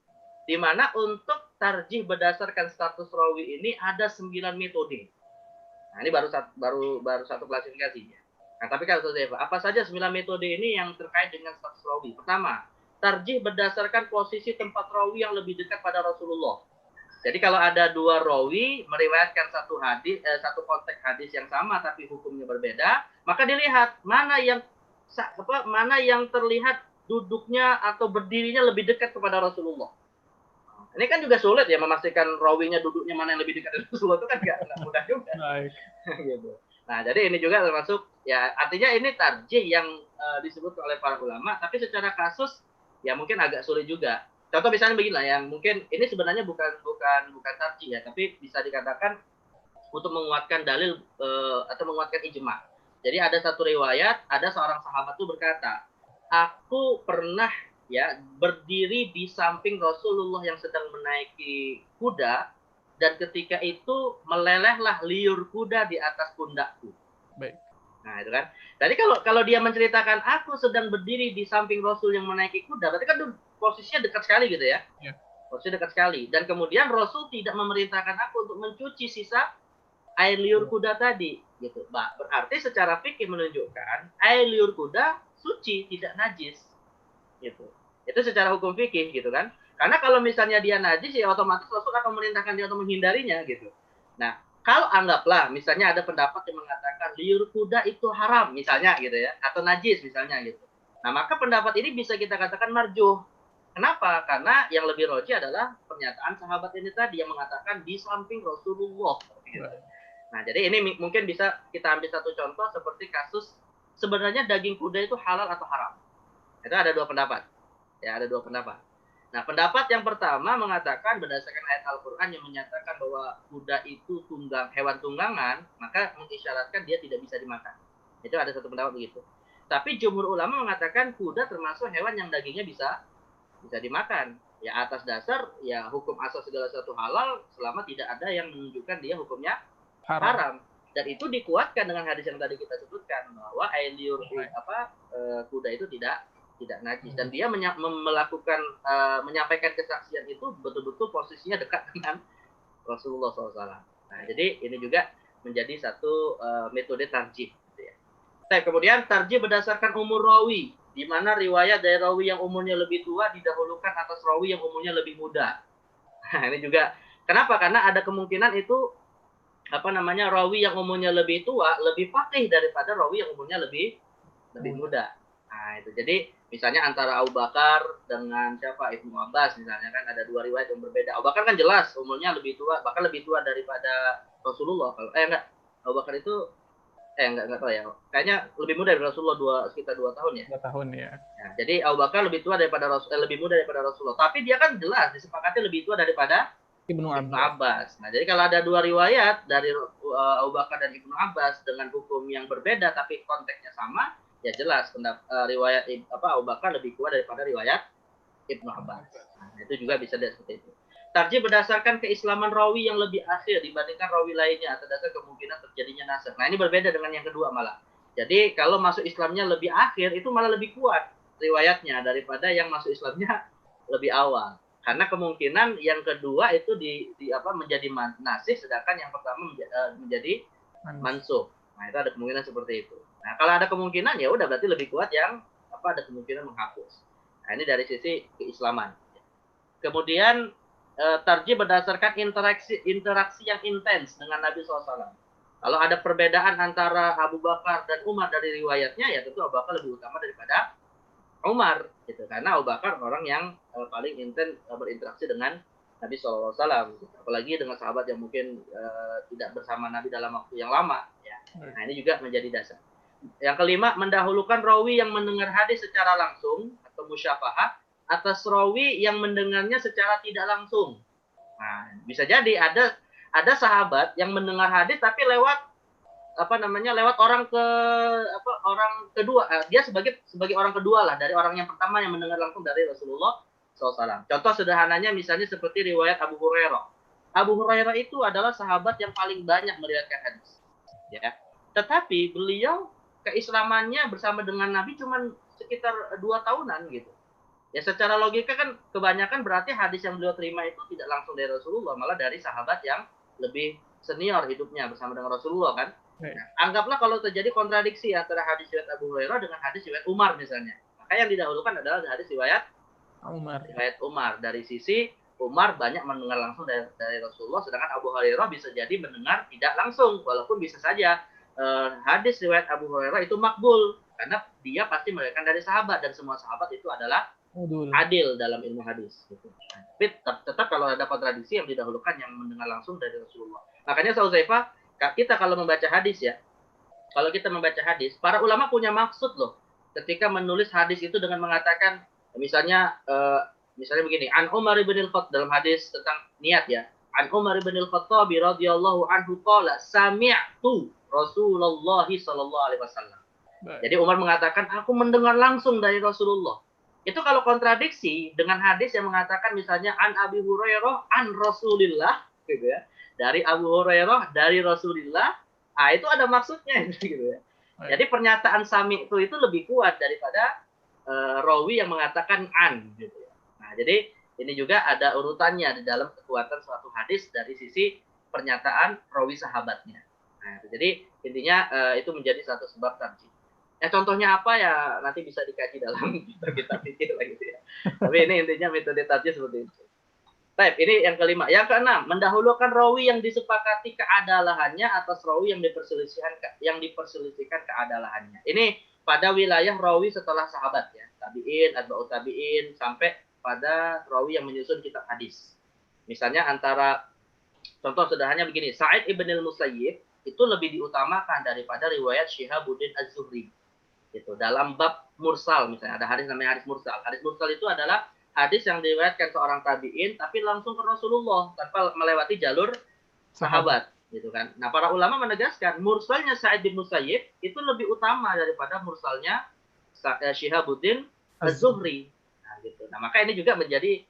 Di mana untuk tarjih berdasarkan status rawi ini ada 9 metode. Nah, ini baru satu klasifikasinya. Nah, tapi kalau apa saja 9 metode ini yang terkait dengan status rawi? Pertama, tarjih berdasarkan posisi tempat rawi yang lebih dekat pada Rasulullah. Jadi kalau ada 2 rawi meriwayatkan satu konteks hadis yang sama tapi hukumnya berbeda, maka dilihat mana yang terlihat duduknya atau berdirinya lebih dekat kepada Rasulullah. Ini kan juga sulit ya memastikan rawinya duduknya mana yang lebih dekat dengan Rasulullah, itu kan nggak mudah juga. Gitu. Nah, jadi ini juga termasuk ya, artinya ini tarjih yang disebut oleh para ulama, tapi secara kasus ya mungkin agak sulit juga. Contoh misalnya beginilah, yang mungkin ini sebenarnya bukan tarjih ya, tapi bisa dikatakan untuk menguatkan dalil atau menguatkan ijma. Jadi ada satu riwayat, ada seorang sahabat itu berkata, aku pernah ya berdiri di samping Rasulullah yang sedang menaiki kuda, dan ketika itu melelehlah liur kuda di atas pundakku. Baik. Nah, itu kan. Jadi kalau dia menceritakan aku sedang berdiri di samping Rasul yang menaiki kuda, berarti kan posisinya dekat sekali gitu ya. Ya. Posisinya dekat sekali. Dan kemudian Rasul tidak memerintahkan aku untuk mencuci sisa air liur kuda tadi, gitu. Berarti secara fikih menunjukkan air liur kuda suci, tidak najis, gitu. Itu secara hukum fikih, gitu kan. Karena kalau misalnya dia najis, ya otomatis Rasul akan memerintahkan dia untuk menghindarinya, gitu. Nah, kalau anggaplah misalnya ada pendapat yang mengatakan liur kuda itu haram misalnya gitu ya, atau najis misalnya gitu. Nah, maka pendapat ini bisa kita katakan marjuh. Kenapa? Karena yang lebih roji adalah pernyataan sahabat ini tadi yang mengatakan di samping Rasulullah gitu. Nah, jadi ini mungkin bisa kita ambil satu contoh seperti kasus sebenarnya daging kuda itu halal atau haram. Itu ada dua pendapat. Ya, ada dua pendapat. Nah, pendapat yang pertama mengatakan berdasarkan ayat Al-Quran yang menyatakan bahwa kuda itu hewan tunggangan, maka mengisyaratkan dia tidak bisa dimakan. Itu ada satu pendapat begitu. Tapi jumhur ulama mengatakan kuda termasuk hewan yang dagingnya bisa dimakan. Ya atas dasar ya hukum asal segala sesuatu halal selama tidak ada yang menunjukkan dia hukumnya haram. Dan itu dikuatkan dengan hadis yang tadi kita sebutkan bahwa air liur kuda itu tidak najis, dan dia melakukan menyampaikan kesaksian itu betul-betul posisinya dekat dengan Rasulullah SAW. Nah, jadi ini juga menjadi satu metode tarjih. Gitu ya. Kemudian tarjih berdasarkan umur rawi, di mana riwayat dari rawi yang umurnya lebih tua didahulukan atas rawi yang umurnya lebih muda. Nah, ini juga kenapa? Karena ada kemungkinan itu rawi yang umurnya lebih tua lebih faqih daripada rawi yang umurnya lebih muda. Nah, itu jadi misalnya antara Abu Bakar dengan siapa Ibnu Abbas misalnya kan ada dua riwayat yang berbeda. Abu Bakar kan jelas umurnya lebih tua, bahkan lebih tua daripada Rasulullah. Kalau enggak, Abu Bakar itu enggak tahu ya. Kayaknya lebih muda dari Rasulullah sekitar 2 tahun ya. 2 tahun ya. Nah, jadi Abu Bakar lebih tua daripada lebih muda daripada Rasulullah. Tapi dia kan jelas disepakati lebih tua daripada Ibnu Abbas. Nah, jadi kalau ada dua riwayat dari Abu Bakar dan Ibnu Abbas dengan hukum yang berbeda tapi konteksnya sama, ya jelas riwayat Abu Bakar lebih kuat daripada riwayat Ibnu Abbas. Nah, itu juga bisa dilihat seperti itu. Tarjih berdasarkan keislaman rawi yang lebih akhir dibandingkan rawi lainnya atas dasar kemungkinan terjadinya nasab. Nah, ini berbeda dengan yang kedua malah. Jadi kalau masuk Islamnya lebih akhir itu malah lebih kuat riwayatnya daripada yang masuk Islamnya lebih awal. Karena kemungkinan yang kedua itu menjadi nasih, sedangkan yang pertama menjadi mansuh. Nah, itu ada kemungkinan seperti itu. Nah, kalau ada kemungkinan ya udah berarti lebih kuat yang ada kemungkinan menghapus. Nah, ini dari sisi keislaman. Kemudian tarjih berdasarkan interaksi yang intens dengan Nabi SAW. Kalau ada perbedaan antara Abu Bakar dan Umar dari riwayatnya, ya tentu Abu Bakar lebih utama daripada Umar, gitu. Karena Abu Bakar orang yang paling intens berinteraksi dengan Nabi SAW, gitu. Apalagi dengan sahabat yang mungkin tidak bersama Nabi dalam waktu yang lama. Ya. Nah, ini juga menjadi dasar. Yang kelima, mendahulukan rawi yang mendengar hadis secara langsung atau musyafahah atas rawi yang mendengarnya secara tidak langsung. Nah, bisa jadi ada sahabat yang mendengar hadis tapi lewat orang kedua, dia sebagai orang kedua lah dari orang yang pertama yang mendengar langsung dari Rasulullah SAW. Contoh sederhananya misalnya seperti riwayat Abu Hurairah. Abu Hurairah itu adalah sahabat yang paling banyak meriwayatkan hadis. Ya. Tetapi beliau keislamannya bersama dengan Nabi cuma sekitar 2 tahunan gitu. Ya secara logika kan kebanyakan berarti hadis yang beliau terima itu tidak langsung dari Rasulullah, malah dari sahabat yang lebih senior hidupnya bersama dengan Rasulullah kan. Nah, anggaplah kalau terjadi kontradiksi antara hadis riwayat Abu Hurairah dengan hadis riwayat Umar misalnya. Maka yang didahulukan adalah hadis riwayat Umar. Dari sisi Umar banyak mendengar langsung dari Rasulullah, sedangkan Abu Hurairah bisa jadi mendengar tidak langsung, walaupun bisa saja hadis riwayat Abu Hurairah itu makbul karena dia pasti meriwayatkan dari sahabat dan semua sahabat itu adalah adil dalam ilmu hadis. Gitu. Tapi tetap kalau ada kontradiksi yang didahulukan yang mendengar langsung dari Rasulullah. Makanya Sauzaifah, kita kalau membaca hadis ya, kalau kita membaca hadis, para ulama punya maksud loh ketika menulis hadis itu dengan mengatakan, misalnya begini, An Umar ibn al-Khattab dalam hadis tentang niat ya, An Umar ibn al-Khattab radhiyallahu anhu qala sami'tu Rasulullah sallallahu alaihi wasallam. Jadi Umar mengatakan, aku mendengar langsung dari Rasulullah. Itu kalau kontradiksi dengan hadis yang mengatakan misalnya an Abi Hurairah an Rasulillah, gitu ya. Dari Abu Hurairah dari Rasulillah, itu ada maksudnya gitu ya. Jadi pernyataan sami itu lebih kuat daripada rawi yang mengatakan an gitu ya. Nah, jadi ini juga ada urutannya di dalam kekuatan suatu hadis dari sisi pernyataan rawi sahabatnya. Nah, jadi intinya itu menjadi satu sebab tarjih. Contohnya apa ya nanti bisa dikaji dalam kitab fikih lah gitu ya. Tapi ini intinya metode tarjih seperti itu. Baik, ini yang kelima. Yang keenam, mendahulukan rawi yang disepakati keadalahannya atas rawi yang diperselisihkan keadalahannya. Ini pada wilayah rawi setelah sahabat ya, tabiin, atba'ut tabiin, sampai pada rawi yang menyusun kitab hadis. Misalnya antara contoh sederhananya begini, Sa'id ibn al-Musayyib itu lebih diutamakan daripada riwayat Syihabuddin Az-Zuhri. Gitu. Dalam bab mursal misalnya ada hadis namanya hadis mursal. Hadis mursal itu adalah hadis yang diriwayatkan seorang tabi'in tapi langsung ke Rasulullah tanpa melewati jalur sahabat gitu kan. Nah, para ulama menegaskan mursalnya Sa'id bin Musayyib itu lebih utama daripada mursalnya Syihabuddin Az-Zuhri. Nah, gitu. Nah, maka ini juga menjadi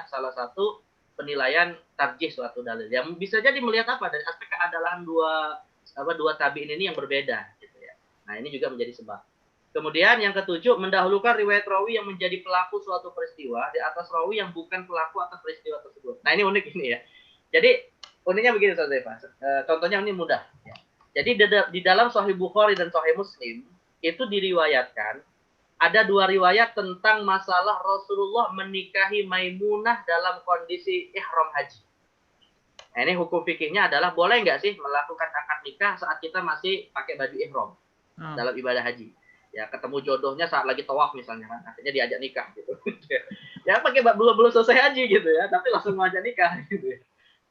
salah satu penilaian tarjih suatu dalil. Yang bisa jadi melihat apa dari aspek keadalan dua tabi'in ini yang berbeda. Nah, ini juga menjadi sebab. Kemudian yang ketujuh, mendahulukan riwayat rawi yang menjadi pelaku suatu peristiwa di atas rawi yang bukan pelaku atas peristiwa tersebut. Nah, ini unik ini ya. Jadi, uniknya begini, Saudara. Contohnya ini mudah. Ya. Jadi, di dalam Sahih Bukhari dan Sahih Muslim, itu diriwayatkan, ada dua riwayat tentang masalah Rasulullah menikahi Maimunah dalam kondisi ihram haji. Nah, ini hukum fikihnya adalah, boleh nggak sih melakukan akad nikah saat kita masih pakai baju ihram? Dalam ibadah haji. Ya, ketemu jodohnya saat lagi tawaf misalnya kan. Akhirnya diajak nikah gitu. Ya pakai belum selesai haji gitu ya, tapi langsung mau ajak nikah gitu ya.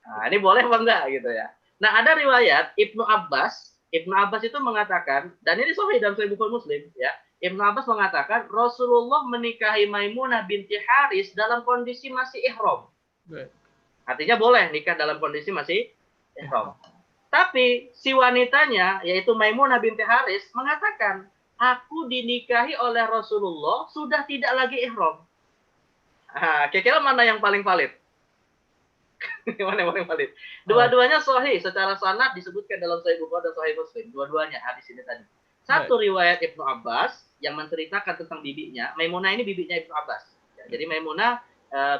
Nah, ini boleh apa enggak gitu ya. Nah, ada riwayat Ibnu Abbas itu mengatakan, dan ini sahih dalam Sahih Bukhari Muslim ya. Ibnu Abbas mengatakan Rasulullah menikahi Maimunah binti Haris dalam kondisi masih ihram. Artinya boleh nikah dalam kondisi masih ihram. Tapi si wanitanya, yaitu Maimunah binti Haris, mengatakan, aku dinikahi oleh Rasulullah sudah tidak lagi ihram. Kira-kira mana yang paling valid? Mana yang paling valid? Dua-duanya sahih, secara sanad disebutkan dalam Sahih Bukhari dan Sahih Muslim. Dua-duanya hadis ini tadi. Satu riwayat Ibnu Abbas yang menceritakan tentang bibinya. Maimunah ini bibinya Ibnu Abbas. Jadi Maimunah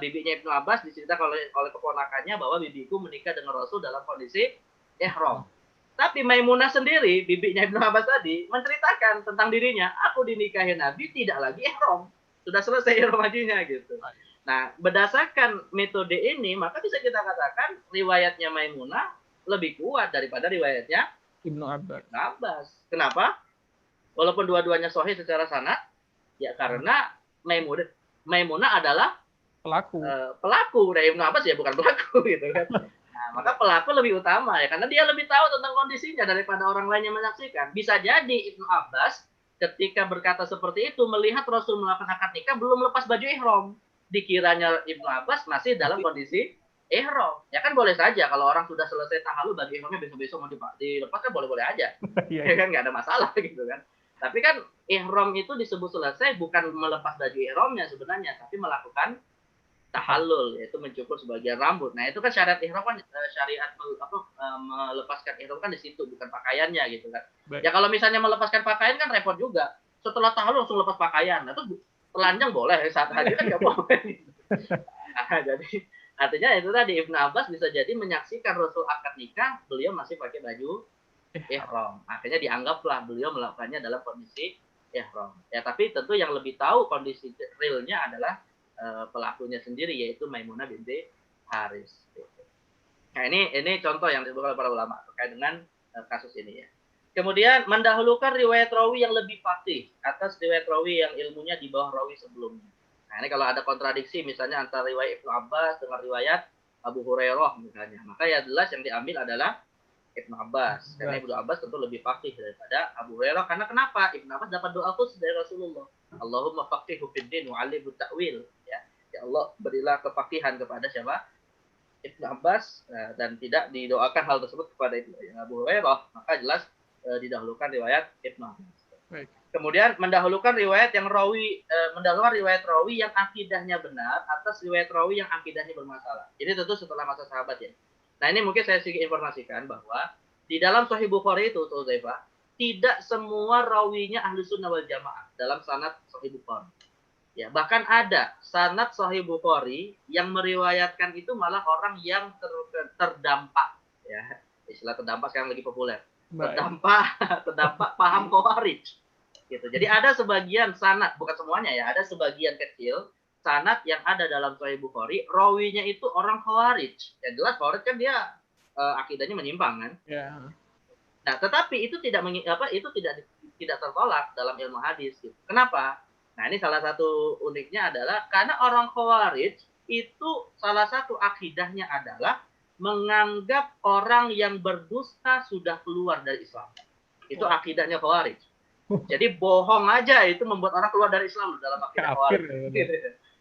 bibinya Ibnu Abbas diceritakan oleh keponakannya bahwa bibiku menikah dengan Rasul dalam kondisi ihram. Tapi Maimunah sendiri, bibinya Ibnu Abbas tadi, menceritakan tentang dirinya, aku dinikahi Nabi tidak lagi ihram. Sudah selesai ihram hajinya gitu. Nah, berdasarkan metode ini, maka bisa kita katakan riwayatnya Maimunah lebih kuat daripada riwayatnya Ibnu Abbas. Kenapa? Walaupun dua-duanya sahih secara sanad, ya karena Maimunah adalah pelaku. Dari Ibnu Abbas ya bukan pelaku gitu kan. Nah, maka pelaku lebih utama ya, karena dia lebih tahu tentang kondisinya daripada orang lain yang menyaksikan. Bisa jadi Ibnu Abbas ketika berkata seperti itu melihat Rasul melakukan akad nikah belum lepas baju ihram. Dikiranya Ibnu Abbas masih dalam kondisi ihram. Ya kan boleh saja kalau orang sudah selesai tahallul baju ihramnya besok-besok mau dilepas kan boleh-boleh aja. Ya kan nggak ada masalah gitu kan. Tapi kan ihram itu disebut selesai bukan melepas baju ihramnya sebenarnya, tapi melakukan tahallul, yaitu mencukur sebagian rambut. Nah, itu kan syariat ihram kan syariat melepaskan ihram kan di situ, bukan pakaiannya gitu kan. Baik. Ya kalau misalnya melepaskan pakaian kan repot juga. Setelah tahallul langsung lepas pakaian. Nah, itu telanjang boleh, saat haji kan nggak boleh. Nah, jadi artinya itu tadi Ibnu Abbas bisa jadi menyaksikan Rasul akad nikah, beliau masih pakai baju ihram. Akhirnya dianggaplah beliau melakukannya dalam kondisi ihram. Ya, tapi tentu yang lebih tahu kondisi realnya adalah pelakunya sendiri, yaitu Maimunah binti Haris. Nah, ini contoh yang disebutkan oleh para ulama terkait dengan kasus ini ya. Kemudian mendahulukan riwayat rawi yang lebih faqih atas riwayat rawi yang ilmunya di bawah rawi sebelumnya. Nah, ini kalau ada kontradiksi misalnya antara riwayat Ibnu Abbas dengan riwayat Abu Hurairah misalnya, maka ya jelas yang diambil adalah Ibnu Abbas. Karena Ibnu Abbas tentu lebih faqih daripada Abu Hurairah. Karena kenapa? Ibnu Abbas dapat doa khusus dari Rasulullah. Allahumma faqihhu fid din wa 'allimhu ta'wil. Ya Allah, berilah kefaqihan kepada siapa? Ibnu Abbas, dan tidak didoakan hal tersebut kepada Abu Hurairah. Maka jelas didahulukan riwayat Ibnu Abbas. Baik. Kemudian mendahulukan riwayat rawi yang akidahnya benar atas riwayat rawi yang akidahnya bermasalah. Ini tentu setelah masa sahabat ya. Nah ini mungkin saya sedikit informasikan bahwa di dalam Sahih Bukhari itu, Zaifah, tidak semua rawinya ahli sunnah wal jamaah dalam sanad Sahih Bukhari. Ya, bahkan ada sanad Sahih Bukhari yang meriwayatkan itu malah orang yang terdampak. Ya, istilah terdampak sekarang lagi populer. Terdampak paham Khawarij. Gitu. Jadi ada sebagian sanad, bukan semuanya ya, ada sebagian kecil sanad yang ada dalam Sahih Bukhari, rawinya itu orang Khawarij. Ya jelas Khawarij kan dia akidahnya menyimpang kan. Yeah. Nah, tetapi itu tidak tertolak dalam ilmu hadis. Gitu. Kenapa? Nah, ini salah satu uniknya adalah karena orang Khawarij itu salah satu akidahnya adalah menganggap orang yang berdusta sudah keluar dari Islam. Itu akidahnya Khawarij. Jadi bohong aja itu membuat orang keluar dari Islam dalam akidah Khawarij.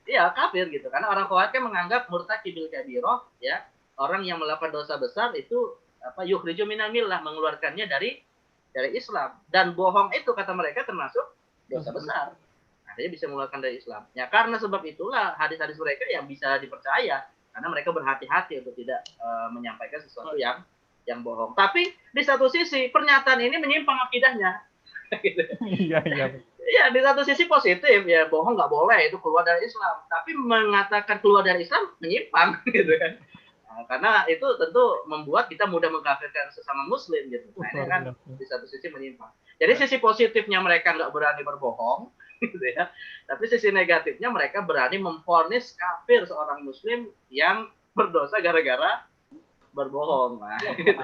Iya, kafir gitu. Karena orang Khawarij kan menganggap murtakibil kabiroh, ya, orang yang melakukan dosa besar itu yukhriju minal millah, mengeluarkannya dari Islam. Dan bohong itu kata mereka termasuk dosa besar. Akhirnya bisa mengeluarkan dari Islam. Ya karena sebab itulah hadis-hadis mereka yang bisa dipercaya karena mereka berhati-hati untuk tidak menyampaikan sesuatu yang bohong. Tapi di satu sisi pernyataan ini menyimpang akidahnya. Gitu. Iya. Ya, di satu sisi positif ya, bohong nggak boleh itu keluar dari Islam. Tapi mengatakan keluar dari Islam menyimpang gitu kan. Nah, karena itu tentu membuat kita mudah mengkafirkan sesama Muslim gitu. Nah, ini kan di satu sisi menyimpang. Jadi sisi positifnya mereka nggak berani berbohong, gitu ya. Tapi sisi negatifnya mereka berani memvonis kafir seorang Muslim yang berdosa gara-gara berbohong. Nah, gitu.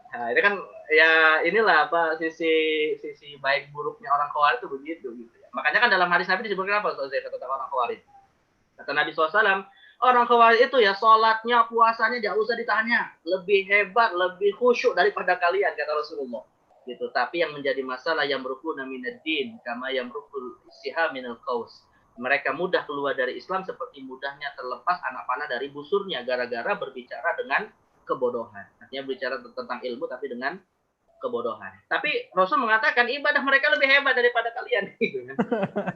Nah, ini kan ya inilah sisi baik buruknya orang Khawarij itu begitu gitu ya. Makanya kan dalam hadis Nabi disebutkan apa tentang orang Khawarij? Kata Nabi SAW, orang Khawarij itu ya sholatnya, puasanya tidak usah ditanya, lebih hebat, lebih khusyuk daripada kalian kata Rasulullah. Gitu. Tapi yang menjadi masalah yang merukuna minad-din kama yang merukul siha minal qaus. Mereka mudah keluar dari Islam seperti mudahnya terlepas anak panah dari busurnya gara-gara berbicara dengan kebodohan. Artinya berbicara tentang ilmu tapi dengan kebodohan. Tapi Rasul mengatakan ibadah mereka lebih hebat daripada kalian. Gitu kan.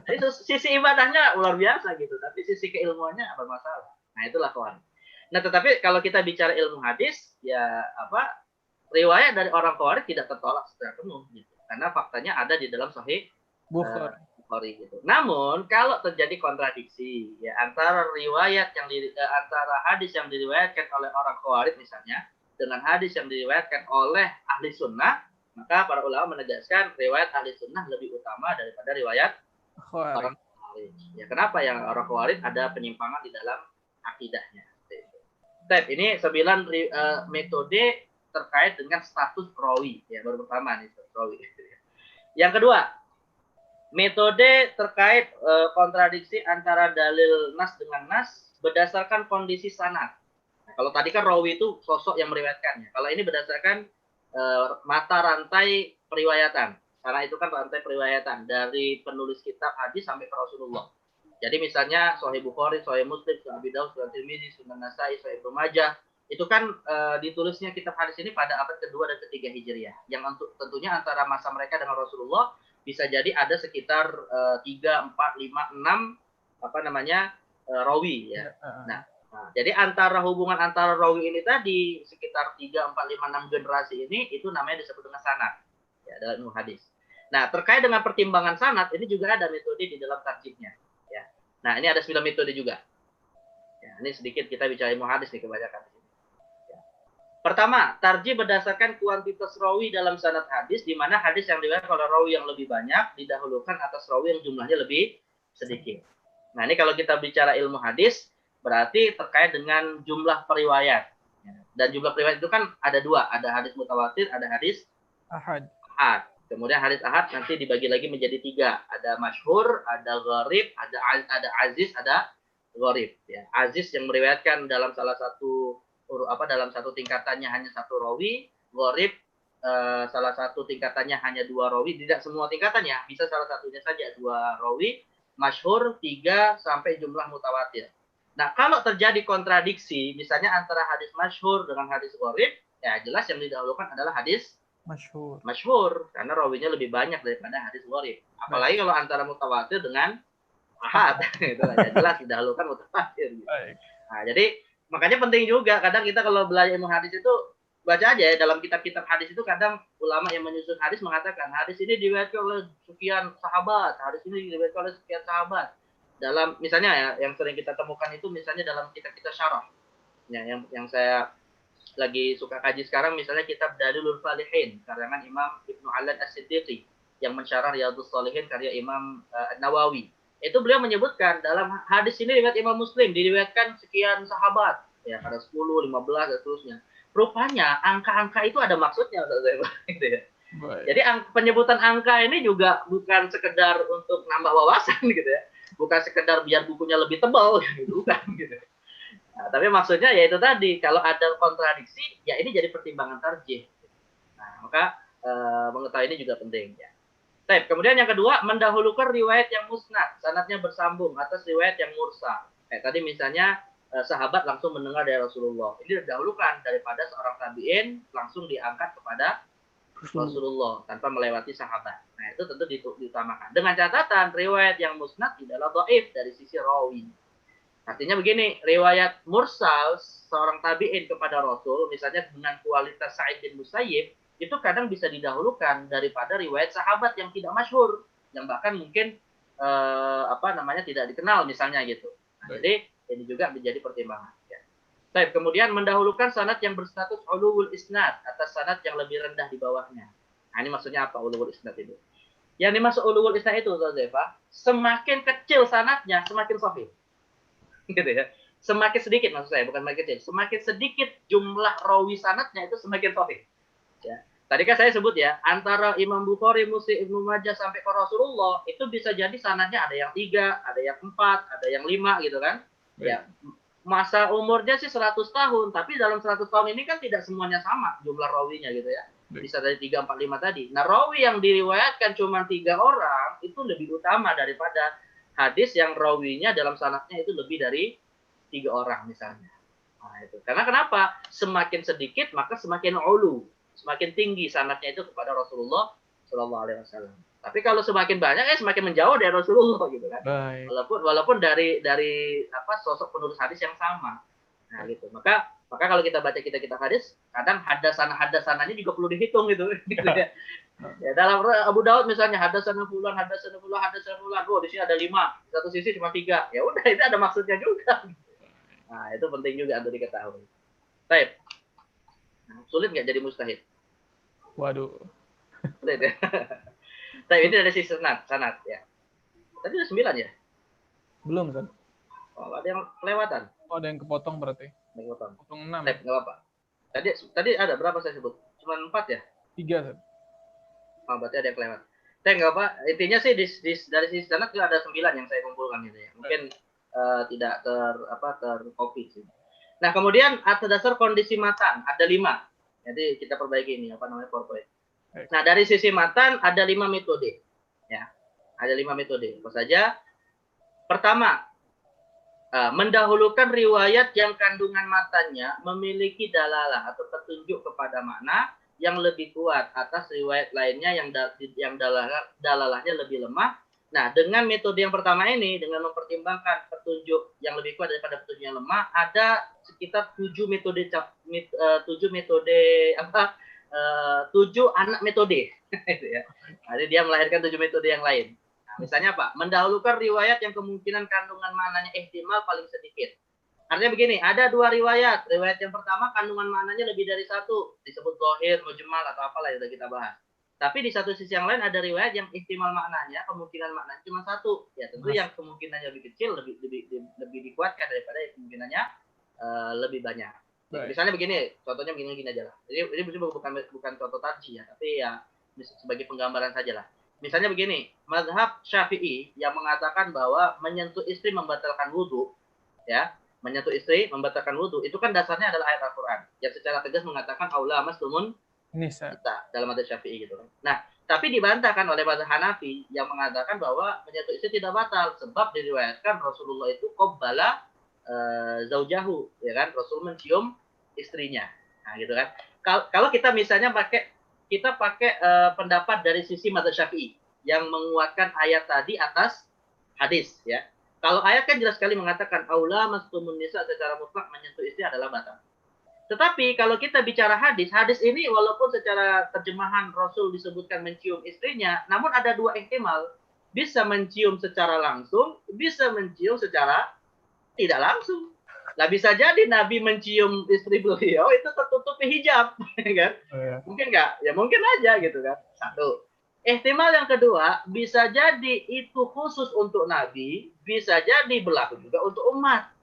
Jadi sisi ibadahnya luar biasa gitu, tapi sisi keilmuannya bermasalah. Nah itulah kawan. Nah tetapi kalau kita bicara ilmu hadis, ya riwayat dari orang Khawarij tidak tertolak secara penuh gitu. Karena faktanya ada di dalam Sahih Bukhari gitu. Namun kalau terjadi kontradiksi ya antara antara hadis yang diriwayatkan oleh orang Khawarij misalnya dengan hadis yang diriwayatkan oleh ahli sunnah, maka para ulama menegaskan riwayat ahli sunnah lebih utama daripada riwayat orang Khawarij. Ya kenapa yang orang Khawarij ada penyimpangan di dalam akidahnya. Ini 9 metode terkait dengan status rawi ya, baru pertama nih rawi. Yang kedua, metode terkait kontradiksi antara dalil nas dengan nas berdasarkan kondisi sanad. Nah, kalau tadi kan rawi itu sosok yang meriwayatkannya. Kalau ini berdasarkan mata rantai periwayatan. Karena itu kan rantai periwayatan dari penulis kitab hadis sampai ke Rasulullah. Jadi misalnya Sahih Bukhari, Sahih Muslim, Sahih Abi Daud, Sahih Tirmidzi, Sunan Nasai, Sahih Ibnu Majah, itu kan ditulisnya kitab hadis ini pada abad kedua dan ketiga Hijriah. Yang tentunya antara masa mereka dengan Rasulullah bisa jadi ada sekitar 3, 4, 5, 6 rawi ya. Nah, jadi hubungan antara rawi ini tadi sekitar 3, 4, 5, 6 generasi ini itu namanya disebut dengan sanad ya dalam ilmu hadis. Nah, terkait dengan pertimbangan sanad ini juga ada metode di dalam tarjihnya ya. Nah, ini ada 9 metode juga. Ya, ini sedikit kita bicara ilmu hadis nih kebanyakan. Pertama, tarjih berdasarkan kuantitas rawi dalam sanad hadis, di mana hadis yang diriwayatkan oleh rawi yang lebih banyak didahulukan atas rawi yang jumlahnya lebih sedikit. Nah, ini kalau kita bicara ilmu hadis, berarti terkait dengan jumlah periwayat. Dan jumlah periwayat itu kan ada 2, ada hadis mutawatir, ada hadis ahad. Kemudian hadis ahad nanti dibagi lagi menjadi 3, ada masyhur, ada gharib, ada aziz, ada gharib. Ya. Aziz yang meriwayatkan dalam dalam satu tingkatannya hanya 1 rawi, gharib salah satu tingkatannya hanya 2 rawi, tidak semua tingkatannya, bisa salah satunya saja 2 rawi, masyhur 3 sampai jumlah mutawatir. Nah, kalau terjadi kontradiksi misalnya antara hadis masyhur dengan hadis gharib, ya jelas yang didahulukan adalah hadis Masyhur. Masyhur karena rawinya lebih banyak daripada hadis gharib. Apalagi kalau antara mutawatir dengan ahad itu ya jelas didahulukan mutawatir gitu. Baik. Nah, jadi makanya penting juga kadang kita kalau belajar ilmu hadis itu baca aja ya dalam kitab-kitab hadis itu kadang ulama yang menyusun hadis mengatakan hadis ini diriwayatkan oleh sekian sahabat, hadis ini diriwayatkan oleh sekian sahabat. Dalam misalnya ya yang sering kita temukan itu misalnya dalam kitab-kitab syarah. Ya, yang saya lagi suka kaji sekarang misalnya kitab Dalilul Falihin karangan Imam Ibnu Alad As-Siddiqi yang mensyarah Riyadhus Shalihin karya Imam Nawawi. Itu beliau menyebutkan dalam hadis ini riwayat Imam Muslim diriwayatkan sekian sahabat, ya ada 10, 15 dan seterusnya. Rupanya angka-angka itu ada maksudnya gitu ya. Baik. Jadi penyebutan angka ini juga bukan sekedar untuk nambah wawasan gitu ya. Bukan sekedar biar bukunya lebih tebal gitu, bukan gitu. Nah, tapi maksudnya ya itu tadi, kalau ada kontradiksi, ya ini jadi pertimbangan tarjih. Nah, maka mengetahui ini juga penting ya. Baik, kemudian yang kedua, mendahulukan riwayat yang musnad, sanadnya bersambung atas riwayat yang mursal. Kayak tadi misalnya sahabat langsung mendengar dari Rasulullah. Ini didahulukan daripada seorang tabi'in langsung diangkat kepada Rasulullah tanpa melewati sahabat. Nah, itu tentu diutamakan. Dengan catatan riwayat yang musnad tidaklah dhaif dari sisi rawi. Artinya begini, riwayat mursal seorang tabi'in kepada Rasul, misalnya dengan kualitas Sa'id bin Musayyib, itu kadang bisa didahulukan daripada riwayat sahabat yang tidak masyhur, yang bahkan mungkin tidak dikenal misalnya gitu. Nah, jadi ini juga menjadi pertimbangan. Ya. Baik, kemudian mendahulukan sanad yang berstatus ulul isnad atas sanad yang lebih rendah di bawahnya. Nah, ini maksudnya apa ulul isnad itu? Yang dimaksud ulul isnad itu, Zaifa, semakin kecil sanadnya, semakin sahih. Gitu ya. Semakin sedikit maksud saya, bukan semakin kecil. Semakin sedikit jumlah rawi sanadnya itu semakin sahih. Ya. Tadi kan saya sebut ya, antara Imam Bukhari, Muslim, Ibnu Majah sampai ke Rasulullah itu bisa jadi sanadnya ada yang 3, ada yang 4, ada yang 5 gitu kan. Baik. Ya. Masa umurnya sih 100 tahun, tapi dalam 100 tahun ini kan tidak semuanya sama jumlah rawinya gitu ya. Bisa dari 3, 4, 5 tadi. Nah, rawi yang diriwayatkan cuma 3 orang itu lebih utama daripada hadis yang rawinya dalam sanadnya itu lebih dari 3 orang misalnya. Nah, itu. Karena kenapa? Semakin sedikit maka semakin ulu, semakin tinggi sanadnya itu kepada Rasulullah Shallallahu Alaihi Wasallam. Tapi kalau semakin banyak semakin menjauh dari Rasulullah gitu kan. Baik. Walaupun dari sosok penulis hadis yang sama. Nah, gitu. Maka kalau kita baca kitab hadis, kadang hadasananya juga perlu dihitung gitu ya. Ya, dalam Abu Daud misalnya hadatsana fulan. Oh, di sini ada 5, di satu sisi cuma 3. Ya udah, itu ada maksudnya juga. Nah, itu penting juga untuk diketahui. Baik. Nah, sulit nggak jadi mustahid? Waduh. Sulit ya. Tapi ini dari sisi sanad ya. Tadi ada 9 ya? Belum, kan? Oh, ada yang kelewatan. Oh, ada yang kepotong berarti. Kepotong. Potong 6. Baik, enggak apa-apa. Tadi ada berapa saya sebut? Cuma 4 ya? 3, kan? Oh, berarti ada yang kelewat. Saya nggak apa. Intinya sih dari sisi sanad ada 9 yang saya kumpulkan gitu ya. Mungkin tidak tercopy sih. Nah, kemudian atas dasar kondisi matan ada 5. Jadi kita perbaiki ini PowerPoint. Nah, dari sisi matan ada 5 metode. Ya. Ada 5 metode. Apa saja? Pertama, mendahulukan riwayat yang kandungan matanya memiliki dalalah atau petunjuk kepada makna yang lebih kuat atas riwayat lainnya yang dalalahnya lebih lemah. Nah, dengan metode yang pertama ini, dengan mempertimbangkan petunjuk yang lebih kuat daripada petunjuk yang lemah, ada sekitar 7 anak metode. Jadi dia melahirkan 7 metode yang lain. Nah, misalnya apa? Mendahulukan riwayat yang kemungkinan kandungan maknanya ihtimal paling sedikit. Artinya begini, ada 2 riwayat. Riwayat yang pertama kandungan maknanya lebih dari 1, disebut zahir, mujmal atau apalah yang sudah kita bahas. Tapi di satu sisi yang lain ada riwayat yang ihtimal maknanya, kemungkinan maknanya cuma 1. Ya tentu yang kemungkinannya lebih kecil lebih dikuatkan daripada yang kemungkinannya lebih banyak. Misalnya begini, contohnya begini aja lah. Ini bukan contoh tarjih ya, tapi ya sebagai penggambaran saja lah. Misalnya begini, mazhab Syafi'i yang mengatakan bahwa menyentuh istri membatalkan wudhu, ya, menyentuh istri membatalkan wudhu, itu kan dasarnya adalah ayat Al-Quran yang secara tegas mengatakan aula mastumun kita dalam mazhab Syafi'i gitu. Nah, tapi dibantahkan oleh mazhab Hanafi yang mengatakan bahwa menyentuh istri tidak batal sebab diriwayatkan Rasulullah itu qabbala zaujahu, ya kan, Rasul mencium istrinya. Nah, gitu kan. Kalau kita misalnya pakai kita pakai pendapat dari sisi mazhab Syafi'i yang menguatkan ayat tadi atas hadis ya. Kalau ayat kan jelas sekali mengatakan aula mastumun nisa secara mutlak menyentuh istri adalah batal. Tetapi kalau kita bicara hadis, hadis ini walaupun secara terjemahan Rasul disebutkan mencium istrinya, namun ada dua ihtimal. Bisa mencium secara langsung, bisa mencium secara tidak langsung. Lah bisa jadi Nabi mencium istri beliau itu tertutupi hijab, kan? Mungkin nggak? Ya mungkin aja gitu kan. Satu. Ihtimal yang kedua, bisa jadi itu khusus untuk Nabi, bisa jadi berlaku juga untuk umat.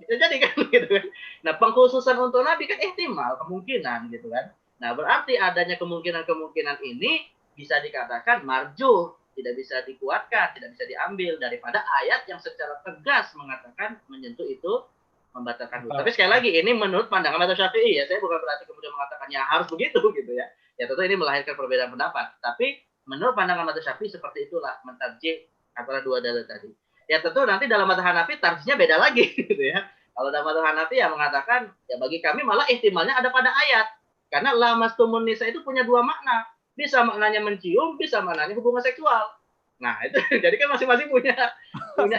Bisa jadi kan gitu kan. Nah, pengkhususan untuk Nabi kan ihtimal, kemungkinan gitu kan. Nah, berarti adanya kemungkinan-kemungkinan ini bisa dikatakan marjuh, tidak bisa dikuatkan, tidak bisa diambil daripada ayat yang secara tegas mengatakan menyentuh itu membatalkan wudhu. Tapi sekali lagi ini menurut pandangan mazhab Syafi'i ya. Saya bukan berarti kemudian mengatakan ya harus begitu gitu ya. Ya tentu ini melahirkan perbedaan pendapat. Tapi menurut pandangan mazhab Syafi'i seperti itulah mentarjih antara dua dalil tadi. Ya tentu nanti dalam mazhab Hanafi tarjihnya beda lagi gitu ya. Kalau dalam mazhab Hanafi ya mengatakan ya bagi kami malah ihtimalnya ada pada ayat. Karena lamastumun nisa itu punya dua makna. Bisa maknanya mencium, bisa maknanya hubungan seksual. Nah, itu jadi kan masing-masing punya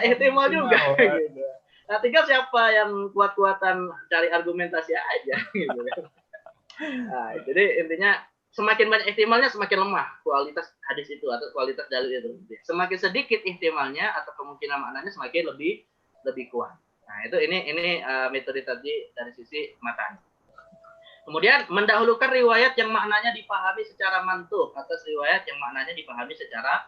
ihtimal juga gitu. Nah, tinggal siapa yang kuat-kuatan cari argumentasi aja gitu kan. Nah, jadi intinya semakin banyak ihtimalnya semakin lemah kualitas hadis itu atau kualitas dalil itu. Semakin sedikit ihtimalnya atau kemungkinan maknanya semakin lebih kuat. Nah, itu ini metode tadi dari sisi matan. Kemudian mendahulukan riwayat yang maknanya dipahami secara mantuq atas riwayat yang maknanya dipahami secara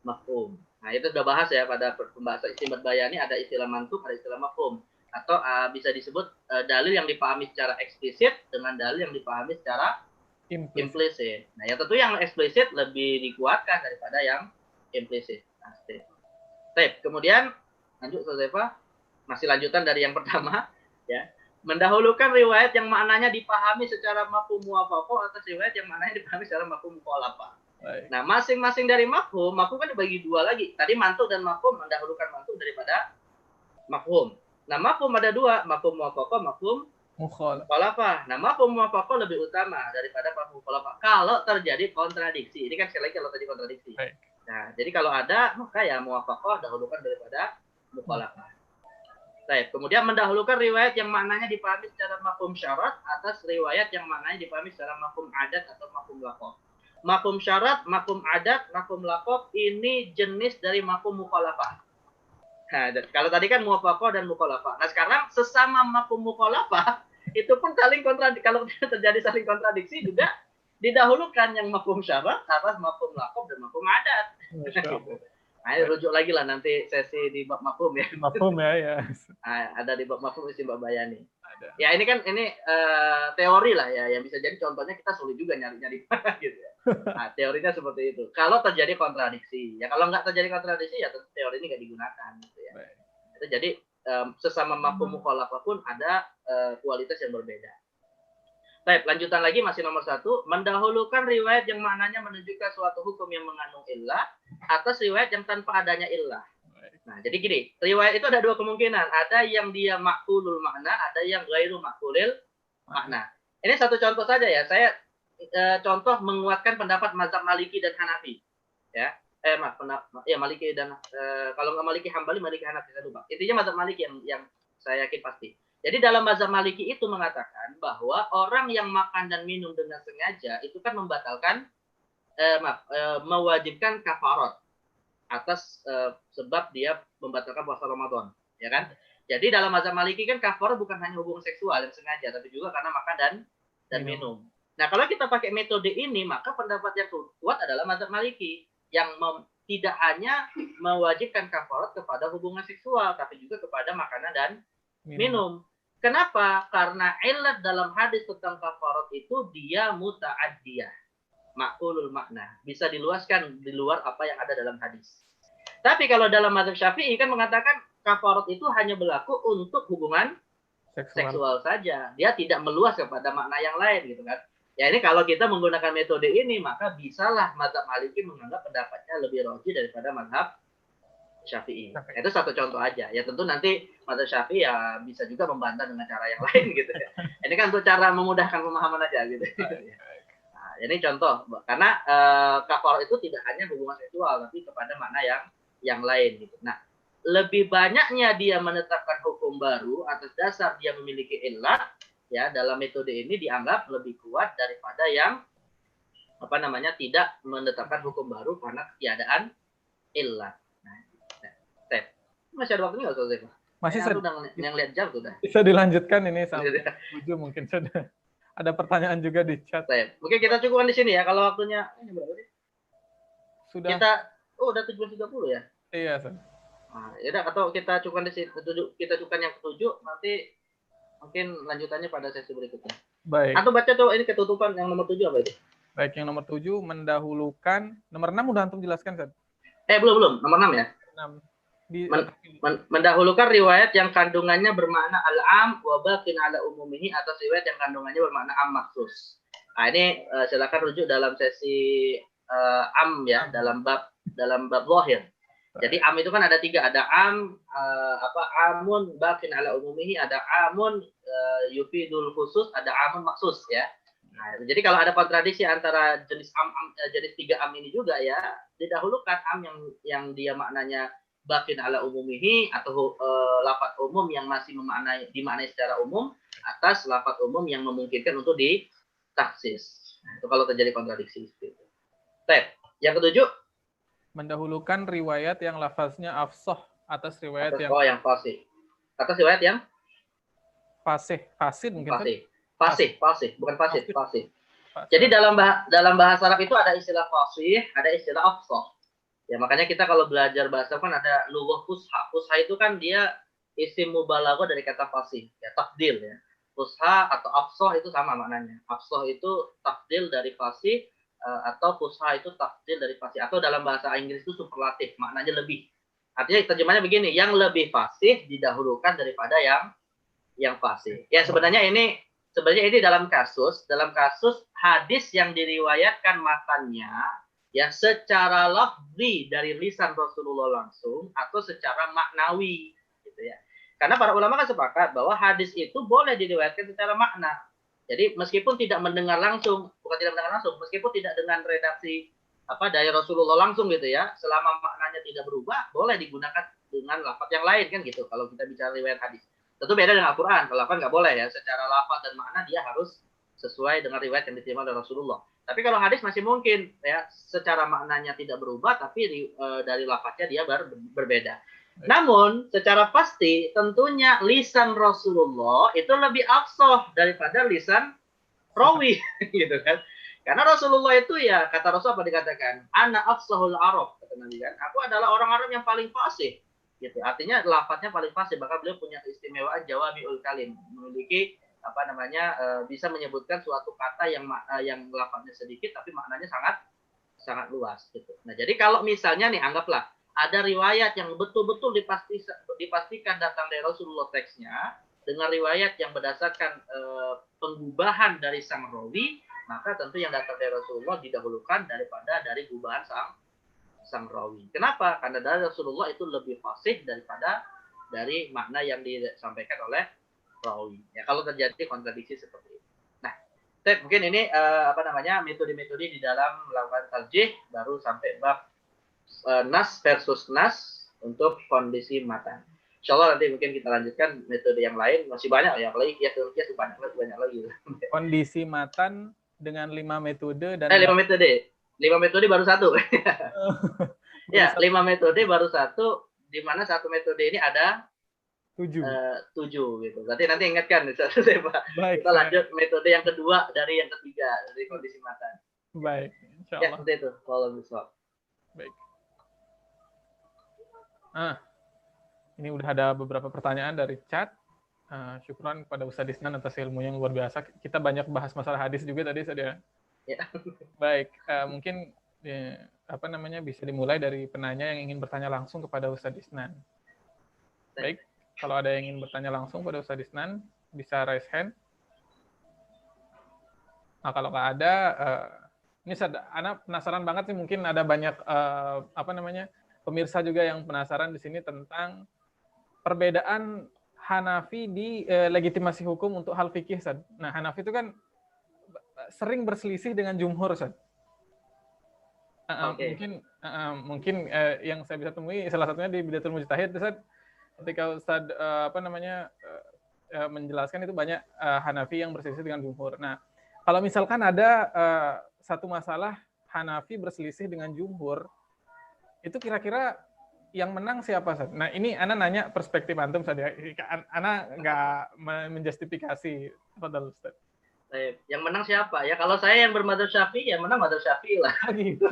mafhum. Nah, itu sudah bahas ya pada pembahasan istinbat bayani, ada istilah mantuq, ada istilah mafhum. Atau bisa disebut dalil yang dipahami secara eksplisit dengan dalil yang dipahami secara implisit. Nah, yang tentu yang eksplisit lebih dikuatkan daripada yang implisit. Nah, kemudian lanjut Ustaz, masih lanjutan dari yang pertama ya. Mendahulukan riwayat yang maknanya dipahami secara mafhum muwafaqah atas riwayat yang maknanya dipahami secara mafhum mukhalafah. Nah, masing-masing dari mafhum kan dibagi dua lagi. Tadi mantuq dan mafhum, mendahulukan mantuq daripada mafhum. Nah, mafhum ada dua, mafhum muwafaqah, mafhum mukhalafah. Nah, mafhum muwafaqah lebih utama daripada mafhum mukhalafah kalau terjadi kontradiksi. Ini kan sekali lagi kalau terjadi kontradiksi. Nah, jadi kalau ada maka ya muwafaqah dahulukan daripada mukhalafah. Baik, kemudian mendahulukan riwayat yang maknanya dipahami secara mafhum syarat atas riwayat yang maknanya dipahami secara mafhum adat atau mafhum laqab. Mafhum syarat, mafhum adat, mafhum laqab ini jenis dari mafhum mukhalafah. Nah, kalau tadi kan muwafaqah dan mukhalafah. Nah, sekarang sesama mafhum mukhalafah itu pun saling kontradiksi. Kalau terjadi saling kontradiksi juga didahulukan yang mafhum syarat atas mafhum laqab dan mafhum adat. Nah, rujuk lagi lah nanti sesi di bab mafhum ya. Mafhum ya. Nah, ada di bab mafhum istinbat bayani. Ya ini kan teori lah ya, yang bisa jadi contohnya kita sulit juga nyari gitu ya. Nah, teorinya seperti itu. Kalau terjadi kontradiksi, ya kalau nggak terjadi kontradiksi ya teori ini nggak digunakan gitu ya. Itu jadi sesama mafhum mukhalafah pun ada kualitas yang berbeda. Baik, lanjutan lagi masih nomor 1, mendahulukan riwayat yang maknanya menunjukkan suatu hukum yang mengandung illah atas riwayat yang tanpa adanya illah. Nah, jadi gini, riwayat itu ada dua kemungkinan. Ada yang dia makulul makna, ada yang ghairu makulil makna. Ini satu contoh saja ya. Saya contoh menguatkan pendapat mazhab Maliki dan Hanafi. Ya, Maliki dan kalau nggak Maliki Hambali, Maliki Hanafi, saya lupa. Intinya mazhab Maliki yang saya yakin pasti. Jadi dalam mazhab Maliki itu mengatakan bahwa orang yang makan dan minum dengan sengaja itu kan membatalkan mewajibkan kafarat atas sebab dia membatalkan puasa Ramadan, ya kan? Jadi dalam mazhab Maliki kan kafarat bukan hanya hubungan seksual yang sengaja, tapi juga karena makan dan minum. Nah, kalau kita pakai metode ini, maka pendapat yang kuat adalah mazhab Maliki yang tidak hanya mewajibkan kafarat kepada hubungan seksual, tapi juga kepada makanan dan minum. Kenapa? Karena ilat dalam hadis tentang kafarat itu dia muta'addiyah, makulul makna, bisa diluaskan di luar apa yang ada dalam hadis. Tapi kalau dalam mazhab Syafi'i kan mengatakan kafarat itu hanya berlaku untuk hubungan seksual saja, dia tidak meluas kepada makna yang lain gitu kan. Ya ini kalau kita menggunakan metode ini maka bisalah mazhab Maliki menganggap pendapatnya lebih rajih daripada mazhab Syafi'i. Itu satu contoh aja. Ya tentu nanti mazhab Syafi'i ya bisa juga membantah dengan cara yang lain gitu ya. Ini kan untuk cara memudahkan pemahaman aja gitu. Nah, ini contoh, karena kafar itu tidak hanya hubungan seksual, tapi kepada makna yang lain gitu. Nah, lebih banyaknya dia menetapkan hukum baru atas dasar dia memiliki illat, ya, dalam metode ini dianggap lebih kuat daripada yang tidak menetapkan hukum baru karena ketiadaan illat. Nah, masih ada waktunya nggak, Ustaz? Masih yang lihat jam sudah. Bisa dilanjutkan ini sampai 7 mungkin sudah. Ada pertanyaan juga di chat. Mungkin kita cukupkan di sini ya kalau waktunya ini berapa sih? Sudah. Udah 7.30 ya? Iya, San. Nah, ya atau kita cukupkan di sini, kita cukupkan yang ke-7, nanti mungkin lanjutannya pada sesi berikutnya. Baik. Atau baca coba ini ketutupan yang nomor 7 apa itu? Baik, yang nomor 7 mendahulukan, nomor 6 udah antum jelaskan, San? Belum, nomor 6 ya. 6. Mendahulukan riwayat yang kandungannya bermakna al-am wa baqin ala umumihi atas riwayat yang kandungannya bermakna am maksus. Nah, ini silakan rujuk dalam sesi am ya, dalam bab zahir. Jadi am itu kan ada 3, ada am amun baqin ala umumihi, ada amun yufidul khusus, ada amun maksus ya. Nah, jadi kalau ada kontradiksi antara jenis jenis 3 am ini juga ya, didahulukan am yang dia maknanya bakin ala umumihi atau lafaz umum yang masih dimaknai secara umum atas lafaz umum yang memungkinkan untuk ditaksis. Nah, itu kalau terjadi kontradiksi. Yang ke-7, mendahulukan riwayat yang lafaznya afsah atas riwayat yang fasih. Atas riwayat yang fasid mungkin. Fasih, bukan fasid, fasih. Jadi dalam bahasa Arab itu ada istilah fasih, ada istilah afsah. Ya, makanya kita kalau belajar bahasa kan ada lughah fusha. Fusha itu kan dia isim mubalaghah dari kata fasih, ya, tafdil ya. Fusha atau afsah itu sama maknanya. Afsah itu tafdil dari fasih, atau fusha itu tafdil dari fasih. Atau dalam bahasa Inggris itu superlatif, maknanya lebih. Artinya terjemahannya begini, yang lebih fasih didahulukan daripada yang fasih. Ya, sebenarnya ini dalam kasus hadis yang diriwayatkan matannya ya secara lafzi dari lisan Rasulullah langsung atau secara maknawi gitu ya. Karena para ulama kan sepakat bahwa hadis itu boleh diriwayatkan secara makna. Jadi meskipun tidak mendengar langsung, meskipun tidak dengan redaksi dari Rasulullah langsung gitu ya, selama maknanya tidak berubah, boleh digunakan dengan lafaz yang lain kan gitu. Kalau kita bicara riwayat hadis. Tentu beda dengan Al-Qur'an. Kalau kan nggak boleh ya, secara lafaz dan makna dia harus sesuai dengan riwayat yang diterima oleh Rasulullah. Tapi kalau hadis masih mungkin ya secara maknanya tidak berubah tapi dari lafaznya dia berbeda. Namun secara pasti tentunya lisan Rasulullah itu lebih afsah daripada lisan rawi gitu kan. Karena Rasulullah itu ya kata Rasul apa dikatakan? Ana afsahul Arab kata Nabi kan. Aku adalah orang Arab yang paling fasih. Gitu. Artinya lafaznya paling fasih, bahkan beliau punya keistimewaan jawami'ul kalim, memiliki bisa menyebutkan suatu kata yang lafaznya sedikit tapi maknanya sangat luas gitu. Nah, jadi kalau misalnya nih anggaplah ada riwayat yang betul-betul dipastikan datang dari Rasulullah teksnya dengan riwayat yang berdasarkan pengubahan dari sang rawi, maka tentu yang datang dari Rasulullah didahulukan daripada dari gubahan sang rawi. Kenapa? Karena dari Rasulullah itu lebih fasih daripada dari makna yang disampaikan oleh rawi. Ya, kalau terjadi kontradiksi seperti ini. Nah, mungkin ini metode-metode di dalam melakukan tarjih, baru sampai bab nas versus nas untuk kondisi matan. Insya Allah nanti mungkin kita lanjutkan metode yang lain, masih banyak ya, apalagi banyak lagi. Kondisi matan dengan 5 metode dan 5 metode. 5 metode baru 1. Ya, 5 metode baru 1, di mana satu metode ini ada 7 gitu. Berarti nanti ingatkan Baik, kita lanjut metode yang kedua dari yang ketiga dari kondisi mata. Baik, insyaallah. Ya, seperti itu. Kalau bisa. Baik. Ini udah ada beberapa pertanyaan dari chat. Syukran kepada Ustaz Isnan atas ilmunya yang luar biasa. Kita banyak bahas masalah hadis juga tadi, Ustaz ya. Ya. Baik, mungkin bisa dimulai dari penanya yang ingin bertanya langsung kepada Ustaz Isnan. Baik. Kalau ada yang ingin bertanya langsung pada Ustaz Isnan, bisa raise hand. Nah, kalau nggak ada, ini Ana penasaran banget sih, mungkin ada banyak pemirsa juga yang penasaran di sini tentang perbedaan Hanafi di legitimasi hukum untuk hal fikih. Nah, Hanafi itu kan sering berselisih dengan jumhur, Ustaz. Mungkin yang saya bisa temui salah satunya di Bidatul Mujtahid, Ustaz, ketika Ustaz menjelaskan itu banyak Hanafi yang berselisih dengan jumhur. Nah, kalau misalkan ada satu masalah Hanafi berselisih dengan jumhur, itu kira-kira yang menang siapa, Ustaz? Nah, ini Ana nanya perspektif antum, Ustaz, ya. Ana nggak menjustifikasi. Fadal, Ustaz. Yang menang siapa? Ya kalau saya yang bermadzhab Syafi'i, ya menang madzhab Syafi'i lah. Gitu.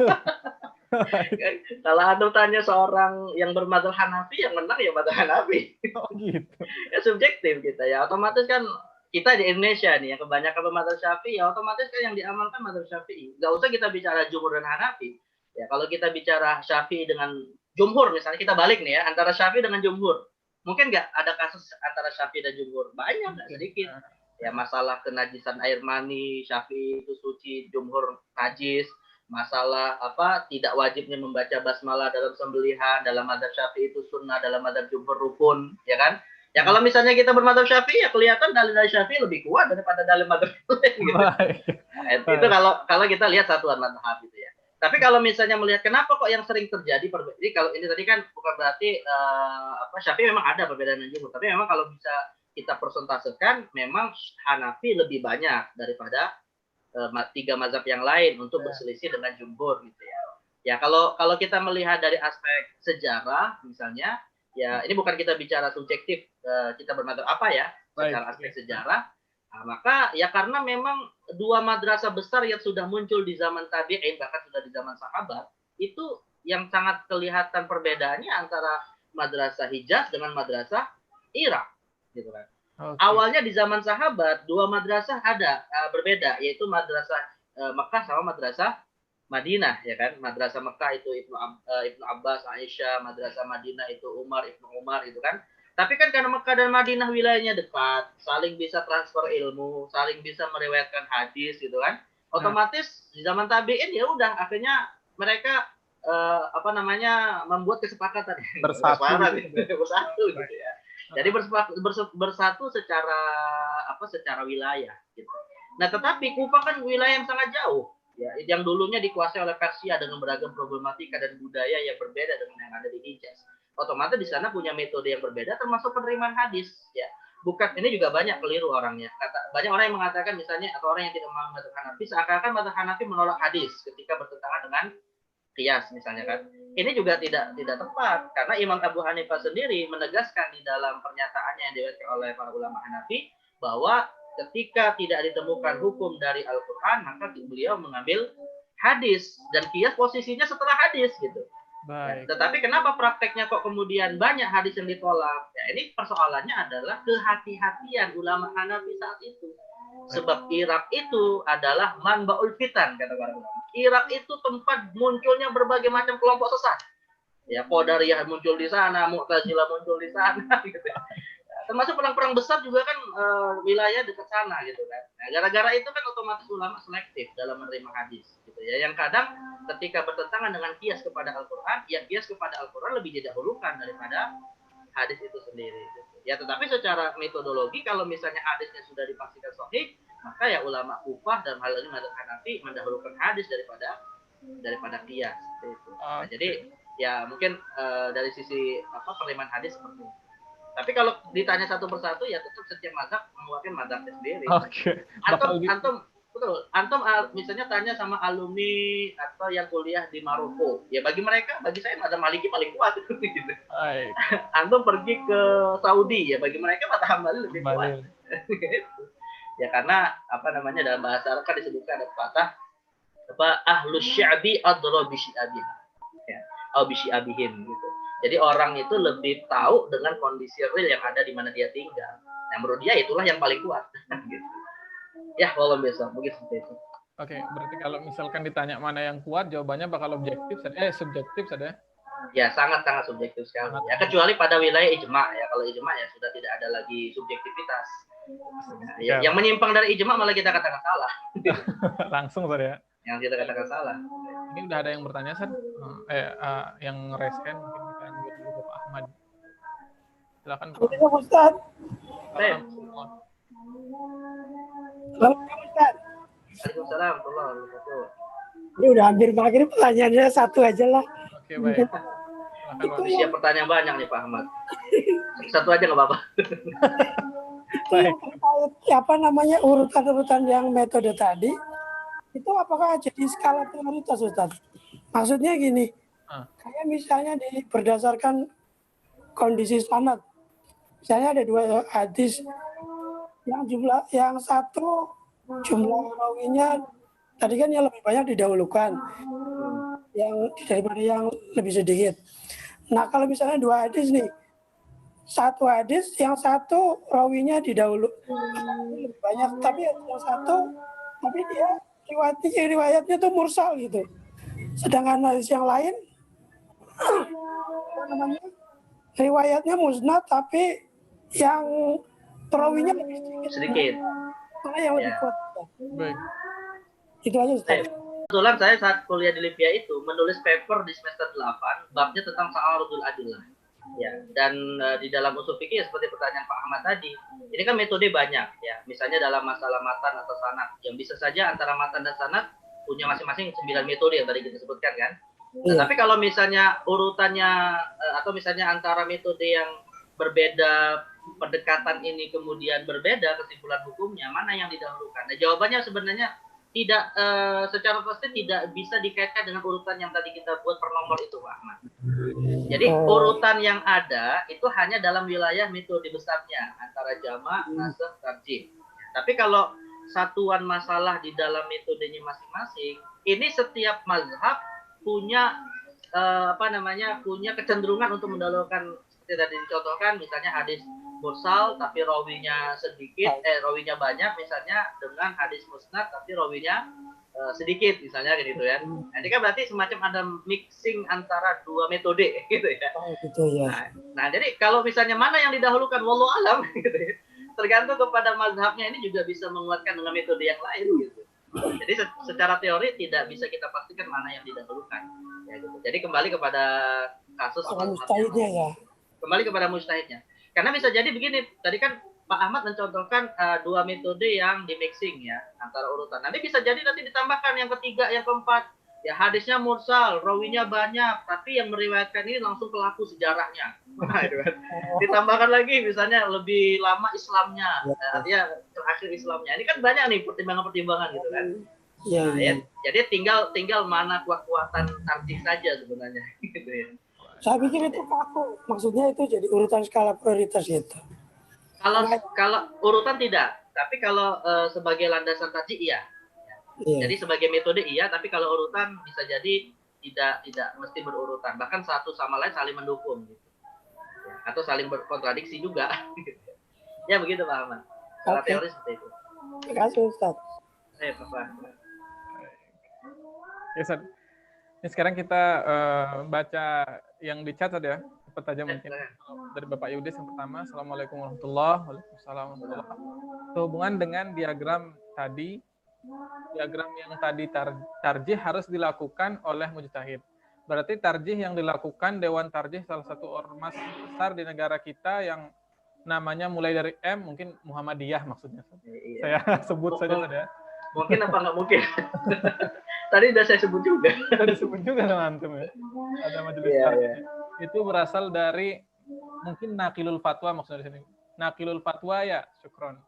Kalau antum tanya seorang yang bermadzhab Hanafi, yang menang ya madzhab Hanafi. Oh gitu. Ya subjektif kita ya. Otomatis kan kita di Indonesia nih yang kebanyakan bermadzhab Syafi'i, ya otomatis kan yang diamalkan madzhab Syafi'i. Gak usah kita bicara jumhur dan Hanafi. Ya kalau kita bicara Syafi'i dengan jumhur, misalnya kita balik nih ya, antara Syafi'i dengan jumhur. Mungkin nggak ada kasus antara Syafi'i dan jumhur? Banyak, nggak sedikit. Ya masalah kenajisan air mani, Syafi'i itu suci, jumhur najis. Masalah tidak wajibnya membaca basmalah dalam sembelihan, dalam madzhab Syafi'i itu sunnah, dalam madzhab jumhur rukun, ya kan? Ya kalau misalnya kita bermadzhab Syafi'i, ya kelihatan dalil dari Syafi'i lebih kuat daripada dalil madzhab lain gitu. Itu kalau kita lihat satuan madzhab gitu ya. Tapi kalau misalnya melihat kenapa kok yang sering terjadi jadi kalau ini tadi kan bukan berarti Syafi'i memang ada perbedaan dengan jumhur, tapi memang kalau bisa kita persentasekan memang Hanafi lebih banyak daripada tiga mazhab yang lain untuk berselisih dengan jumhur gitu ya. Ya kalau kita melihat dari aspek sejarah misalnya, ya ini bukan kita bicara subjektif kita bermadzhab apa ya, secara aspek sejarah, maka ya karena memang dua madrasah besar yang sudah muncul di zaman tabi'in bahkan sudah di zaman sahabat, itu yang sangat kelihatan perbedaannya antara madrasah Hijaz dengan madrasah Irak gitu kan. Awalnya di zaman sahabat dua madrasah ada berbeda, yaitu madrasah Mekah sama madrasah Madinah ya kan. Madrasah Mekah itu Ibnu Abbas, Aisyah, madrasah Madinah itu Ibnu Umar itu kan. Tapi kan karena Mekah dan Madinah wilayahnya dekat, saling bisa transfer ilmu, saling bisa meriwayatkan hadis gitu kan. Otomatis di zaman tabi'in ya udah akhirnya mereka membuat kesepakatan bersatu gitu ya. Jadi bersatu secara wilayah gitu. Nah, tetapi Kufah kan wilayah yang sangat jauh ya, yang dulunya dikuasai oleh Persia dengan beragam problematika dan budaya yang berbeda dengan yang ada di Hijaz. Otomatis di sana punya metode yang berbeda termasuk penerimaan hadis ya. Bukan ini juga banyak keliru orangnya. Banyak orang yang mengatakan misalnya atau orang yang tidak memahami mazhab Hanafi seakan-akan mazhab Hanafi menolak hadis ketika bertentangan dengan qiyas misalnya kan. Ini juga tidak tepat karena Imam Abu Hanifah sendiri menegaskan di dalam pernyataannya yang diriwayatkan oleh para ulama Hanafi bahwa ketika tidak ditemukan hukum dari Al-Qur'an maka beliau mengambil hadis dan qiyas posisinya setelah hadis gitu. Ya, tetapi kenapa prakteknya kok kemudian banyak hadis yang ditolak? Ya, ini persoalannya adalah kehati-hatian ulama Hanafi saat itu. Sebab Irak itu adalah manba'ul fitan kata para ulama. Irak itu tempat munculnya berbagai macam kelompok sesat. Ya, Qadariyah muncul di sana, Mu'tazilah muncul di sana gitu. Termasuk perang-perang besar juga kan wilayah dekat sana gitu kan. Nah, gara-gara itu kan otomatis ulama selektif dalam menerima hadis gitu ya. Yang kadang ketika bertentangan dengan qiyas kepada Al-Qur'an, yang qiyas kepada Al-Qur'an lebih didahulukan daripada hadis itu sendiri gitu. Ya, tetapi secara metodologi kalau misalnya hadisnya sudah dipastikan sahih, maka ya ulama Kufah dan hal ini mazhab Hanafi mendahulukan hadis daripada qiyas gitu. Nah, jadi ya mungkin dari sisi penerimaan hadis seperti itu. Tapi kalau ditanya satu persatu ya tetap setiap mazhab mengeluarkan mazhabnya sendiri. Oke. Antum misalnya tanya sama alumni atau yang kuliah di Maroko, ya bagi saya mazhab Maliki paling kuat gitu. Antum pergi ke Saudi, ya bagi mereka mazhab Hambali lebih kuat. Ya karena dalam bahasa Arab kan disebutkan ada patah ahlus sya'bi adra bi syi'abih. Ya, au bi syi'abihim gitu. Jadi orang itu lebih tahu dengan kondisi real yang ada di mana dia tinggal. Nah, menurut dia itulah yang paling kuat. Gitu. Ya, walau besok mungkin seperti itu. Oke, berarti kalau misalkan ditanya mana yang kuat, jawabannya bakal subjektif saja. Ya, sangat-sangat subjektif sekali. Ya, kecuali pada wilayah ijma' ya. Kalau ijma' ya sudah tidak ada lagi subjektivitas. Ya, yang menyimpang dari ijma' malah kita katakan salah. Langsung saja. Yang kita katakan salah. Ini udah ada yang bertanya, San? Yang resken mungkin kita lanjut dulu Bapak Ahmad. Silakan Pak. Assalamualaikum Ustaz. Assalamualaikum Ustaz. Waalaikumsalam warahmatullahi wabarakatuh. Ini udah hampir maghrib, pertanyaannya satu aja lah. Oke, baik. Silakan, Itu Wali. Siap pertanyaan banyak nih Pak Ahmad. Satu aja nggak apa-apa. Itu yang terkait apa namanya urutan-urutan yang metode tadi, itu apakah jadi skala prioritas, Ustaz? Maksudnya gini, kayak misalnya berdasarkan kondisi sanad. Misalnya ada dua hadis, yang satu jumlah rawinya tadi kan yang lebih banyak didahulukan, yang daripada yang lebih sedikit. Nah kalau misalnya dua hadis nih, satu hadis yang satu rawinya lebih banyak, tapi yang satu dia riwayatnya tuh mursal gitu. Sedangkan hadis yang lain apa namanya riwayatnya musnad tapi yang perawinya lebih Sedikit. mana yang lebih kuat. Baik. Itu aja Ustaz. Kebetulan saya saat kuliah di Libya itu menulis paper di semester 8 babnya tentang ta'arudul adillah. Ya, dan di dalam usul fikih seperti pertanyaan Pak Ahmad tadi, ini kan metode banyak ya. Misalnya dalam masalah matan atau sanad, yang bisa saja antara matan dan sanad punya masing-masing 9 metode yang tadi kita sebutkan kan. Nah, tapi kalau misalnya urutannya atau misalnya antara metode yang berbeda pendekatan ini kemudian berbeda kesimpulan hukumnya, mana yang didahulukan? Nah, jawabannya sebenarnya tidak secara pasti tidak bisa dikaitkan dengan urutan yang tadi kita buat per nomor itu, Pak Ahmad. Jadi urutan yang ada itu hanya dalam wilayah metode besarnya antara jamak, nasakh, tarjih. Tapi kalau satuan masalah di dalam metodenya masing-masing, ini setiap mazhab punya punya kecenderungan untuk mendahulukan seperti tadi dicontohkan, misalnya hadis mursal tapi rawinya sedikit, rawinya banyak misalnya, dengan hadis musnad tapi rawinya sedikit misalnya gitu ya. Nanti kan berarti semacam ada mixing antara dua metode gitu ya. Gitu ya. Nah, jadi kalau misalnya mana yang didahulukan, wallahu alam gitu ya. Tergantung kepada mazhabnya, ini juga bisa menguatkan dengan metode yang lain gitu. Jadi secara teori tidak bisa kita pastikan mana yang didahulukan. Ya, gitu. Jadi kembali kepada kasus mustahidnya ya. Kembali kepada mustahidnya. Karena bisa jadi begini, tadi kan Pak Ahmad mencontohkan dua metode yang di mixing ya antara urutan. Nanti bisa jadi nanti ditambahkan yang ketiga, yang keempat, ya hadisnya mursal, rawinya banyak, tapi yang meriwayatkan ini langsung pelaku sejarahnya. Ditambahkan lagi misalnya lebih lama Islamnya, artinya terakhir Islamnya. Ini kan banyak nih pertimbangan-pertimbangan gitu kan. Ya, nah, ya. Jadi tinggal mana kekuatan tarjih saja sebenarnya gitu ya. Saya pikir itu kaku, maksudnya itu jadi urutan skala prioritas itu. Kalau urutan tidak, tapi kalau sebagai landasan tarjih iya. Jadi sebagai metode iya, tapi kalau urutan bisa jadi tidak mesti berurutan, bahkan satu sama lain saling mendukung gitu. Ya, atau saling berkontradiksi juga. Ya begitu Pak Ahmad. Secara teori seperti itu. Terima kasih Ustaz. Pak. Ya, Ustaz. Ini sekarang kita baca yang dicatat ya, cepat aja mungkin. Dari Bapak Yudis yang pertama, Assalamualaikum warahmatullahi wabarakatuh. Waalaikumsalam warahmatullahi wabarakatuh. Sehubungan dengan diagram yang tadi tarjih harus dilakukan oleh mujtahid. Berarti tarjih yang dilakukan Dewan Tarjih salah satu ormas besar di negara kita yang namanya mulai dari M, mungkin Muhammadiyah maksudnya. Iya. Saya sebut saja saja. Mungkin apa nggak mungkin? Tadi udah saya sebut juga. Tadi sebut juga sama antum ya. Ada majelis tarjih. Itu berasal dari mungkin Naqilul Fatwa maksudnya di sini. Naqilul Fatwa ya, syukron.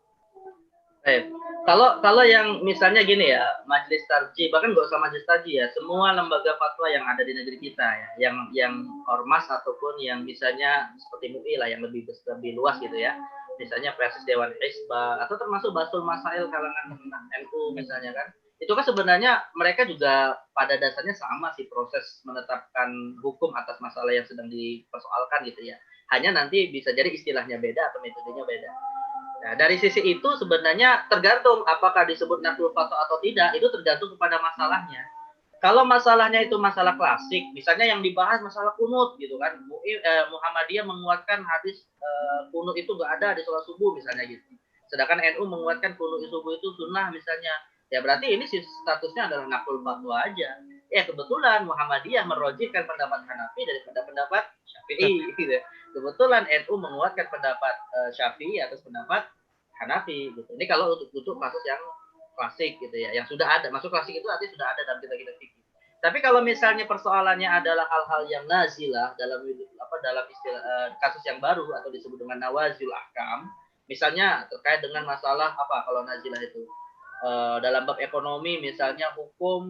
Kalau yang misalnya gini ya, majelis tarjih, bahkan nggak usah majelis tarjih ya, semua lembaga fatwa yang ada di negeri kita ya, yang ormas ataupun yang misalnya seperti MUI lah yang lebih luas gitu ya, misalnya Persis Dewan Hizbah atau termasuk Basul Masail kalangan NU misalnya kan, itu kan sebenarnya mereka juga pada dasarnya sama sih proses menetapkan hukum atas masalah yang sedang dipersoalkan gitu ya, hanya nanti bisa jadi istilahnya beda atau metodenya beda. Nah, dari sisi itu sebenarnya tergantung apakah disebut naqlul fatwa atau tidak, itu tergantung kepada masalahnya. Kalau masalahnya itu masalah klasik, misalnya yang dibahas masalah kunut gitu kan, Muhammadiyah menguatkan hadis kunut itu nggak ada di sholat subuh misalnya gitu. Sedangkan NU menguatkan kunut subuh itu sunnah misalnya. Ya berarti ini statusnya adalah naqlul fatwa aja. Ya kebetulan Muhammadiyah merojihkan pendapat Hanafi daripada pendapat Syafi'i gitu. Kebetulan NU menguatkan pendapat Syafi'i atas pendapat Hanafi gitu. Ini kalau untuk kasus yang klasik gitu ya, yang sudah ada. Masuk klasik itu artinya sudah ada dalam kitab-kitab fikih. Tapi kalau misalnya persoalannya adalah hal-hal yang nazilah dalam istilah kasus yang baru atau disebut dengan nawazil ahkam, misalnya terkait dengan masalah apa kalau nazilah itu dalam bab ekonomi, misalnya hukum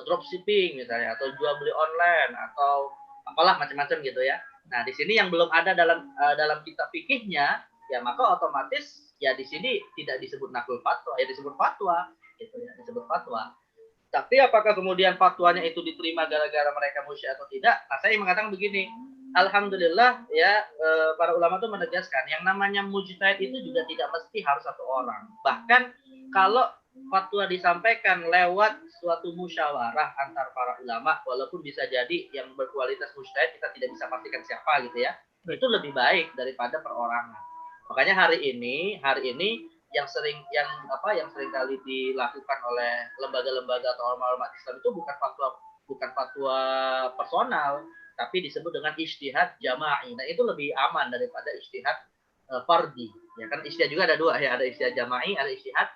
dropshipping misalnya, atau jual beli online, atau apalah macam-macam gitu ya. Nah, di sini yang belum ada dalam kitab fikihnya, ya maka otomatis ya di sini tidak disebut nakul fatwa, ya disebut fatwa gitu ya, disebut fatwa. Tapi apakah kemudian fatwanya itu diterima gara-gara mereka musyrik atau tidak? Nah, saya mengatakan begini, alhamdulillah ya para ulama itu menegaskan yang namanya mujtahid itu juga tidak mesti harus satu orang. Bahkan kalau fatwa disampaikan lewat suatu musyawarah antar para ulama, walaupun bisa jadi yang berkualitas mujtahid kita tidak bisa pastikan siapa gitu ya, itu lebih baik daripada perorangan. Makanya hari ini yang sering kali dilakukan oleh lembaga-lembaga atau ormas Islam itu bukan fatwa personal, tapi disebut dengan ijtihad jama'i. Nah, itu lebih aman daripada ijtihad fardhi. Ya kan ijtihad juga ada dua ya, ada ijtihad jama'i, ada ijtihad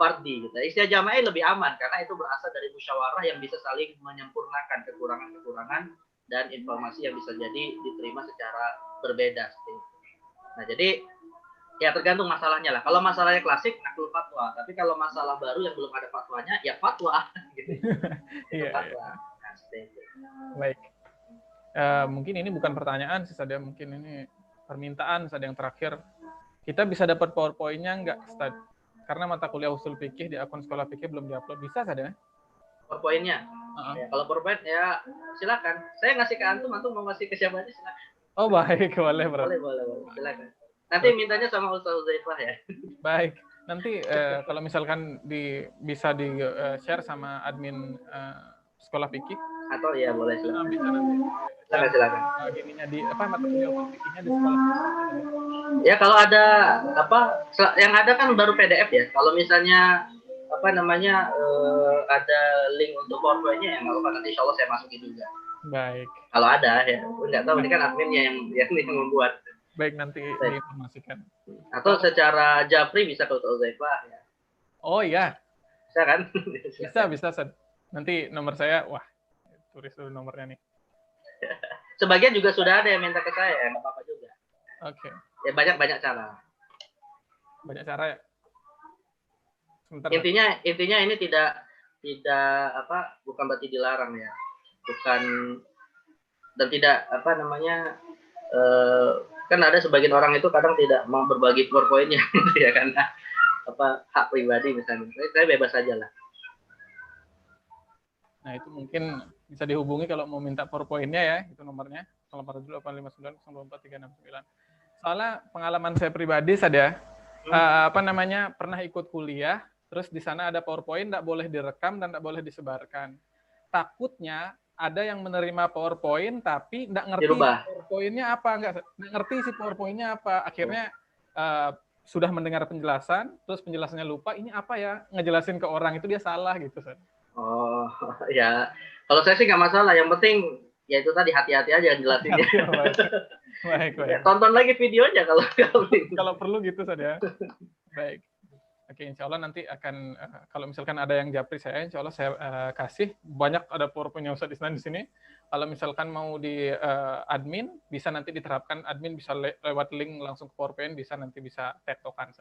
fardhi gitu. Ijtihad jama'i lebih aman karena itu berasal dari musyawarah yang bisa saling menyempurnakan kekurangan-kekurangan dan informasi yang bisa jadi diterima secara berbeda seperti itu. Nah, jadi ya tergantung masalahnya lah. Kalau masalahnya klasik nakul fatwa, tapi kalau masalah baru yang belum ada fatwanya ya fatwa gitu. Itu fatwa. Nah, seperti itu. Baik. Mungkin ini bukan pertanyaan sih, ada mungkin ini permintaan ada yang terakhir. Kita bisa dapat PowerPoint-nya enggak, Ustaz? Karena mata kuliah usul fikih di akun sekolah fikih belum diupload. Bisa saja? PowerPoint-nya? Ya, kalau PowerPoint ya silakan. Saya ngasih ke antum mau ngasih ke siapa aja silakan. Oh baik, boleh bro. Boleh. Silakan. Nanti mintanya sama Ustaz Uzaifah ya. Baik. Nanti kalau misalkan bisa di share sama admin sekolah fikih. Atau ya boleh silakan. Bisa nanti. Silakan. Gininya di mata kuliah usul fikihnya di sekolah fikih. Ya kalau ada yang ada kan baru PDF ya. Kalau misalnya ada link untuk PowerPoint-nya ya nggak apa-apa, nanti insya Allah saya masukin juga. Baik. Kalau ada ya, nggak tahu ini kan adminnya yang membuat. Baik, nanti diinformasikan. Atau secara Japri bisa ke Ustaz Uzaifah ya. Oh iya. Bisa kan? Bisa. Nanti nomor saya, tulis dulu nomornya nih. Sebagian juga sudah ada yang minta ke saya, nggak apa-apa juga. Oke. Ya banyak cara. Banyak cara ya. Sebentar, intinya ini tidak bukan berarti dilarang ya. Bukan dan tidak kan ada sebagian orang itu kadang tidak mau berbagi PowerPoint-nya gitu ya, karena hak pribadi misalnya. Saya bebas saja lah. Nah, itu mungkin bisa dihubungi kalau mau minta PowerPoint-nya ya, itu nomornya 085859 Soalnya pengalaman saya pribadi saja pernah ikut kuliah, terus di sana ada PowerPoint, nggak boleh direkam dan nggak boleh disebarkan. Takutnya ada yang menerima PowerPoint tapi nggak ngerti PowerPoint-nya apa, nggak ngerti si PowerPoint-nya apa. Akhirnya sudah mendengar penjelasan, terus penjelasannya lupa, ini apa ya, ngejelasin ke orang itu dia salah gitu. Oh ya, kalau saya sih nggak masalah. Yang penting ya itu tadi, hati-hati aja jelasinnya. Baik. Ya, tonton lagi videonya kalau perlu gitu saja. Baik. Oke, insya Allah nanti akan kalau misalkan ada yang japri saya, insya Allah saya kasih. Banyak ada PowerPoint-nya Ustaz Isnan di sini. Kalau misalkan mau di admin, bisa nanti diterapkan admin bisa lewat link langsung ke PowerPoint, bisa tektokan.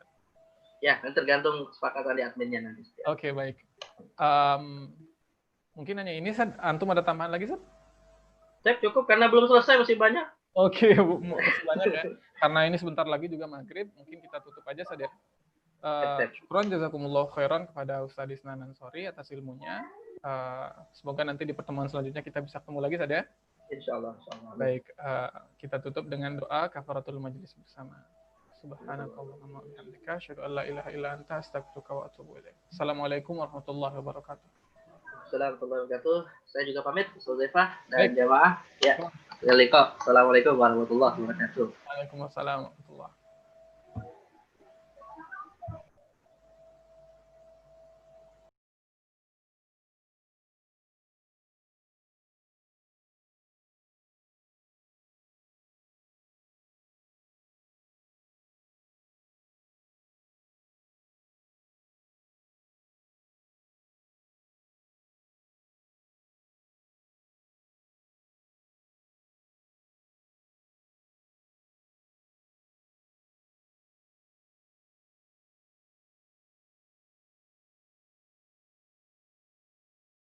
Ya, tergantung kesepakatan di adminnya nanti. Oke, baik. Mungkin hanya ini, Sad. Antum ada tambahan lagi, Sad? Saya cukup karena belum selesai, masih banyak. Oke, masih banyak ya. Karena ini sebentar lagi juga maghrib, mungkin kita tutup aja saja. Syukron jazakumullah khairan kepada Ustaz Isnan Ansori atas ilmunya. Semoga nanti di pertemuan selanjutnya kita bisa ketemu lagi saja. Insyaallah. Baik, kita tutup dengan doa kafaratul majlis bersama. Subhanakallahumma wa bihamdika asyhadu an la ilaha illa anta astaghfiruka wa atubu ilaik. Assalamualaikum warahmatullahi wabarakatuh. Assalamualaikum warahmatullahi wabarakatuh. Saya juga pamit, Ustaz Uzaifah dan jamaah. Ya. Assalamualaikum warahmatullahi wabarakatuh. Waalaikumsalam warahmatullahi wabarakatuh.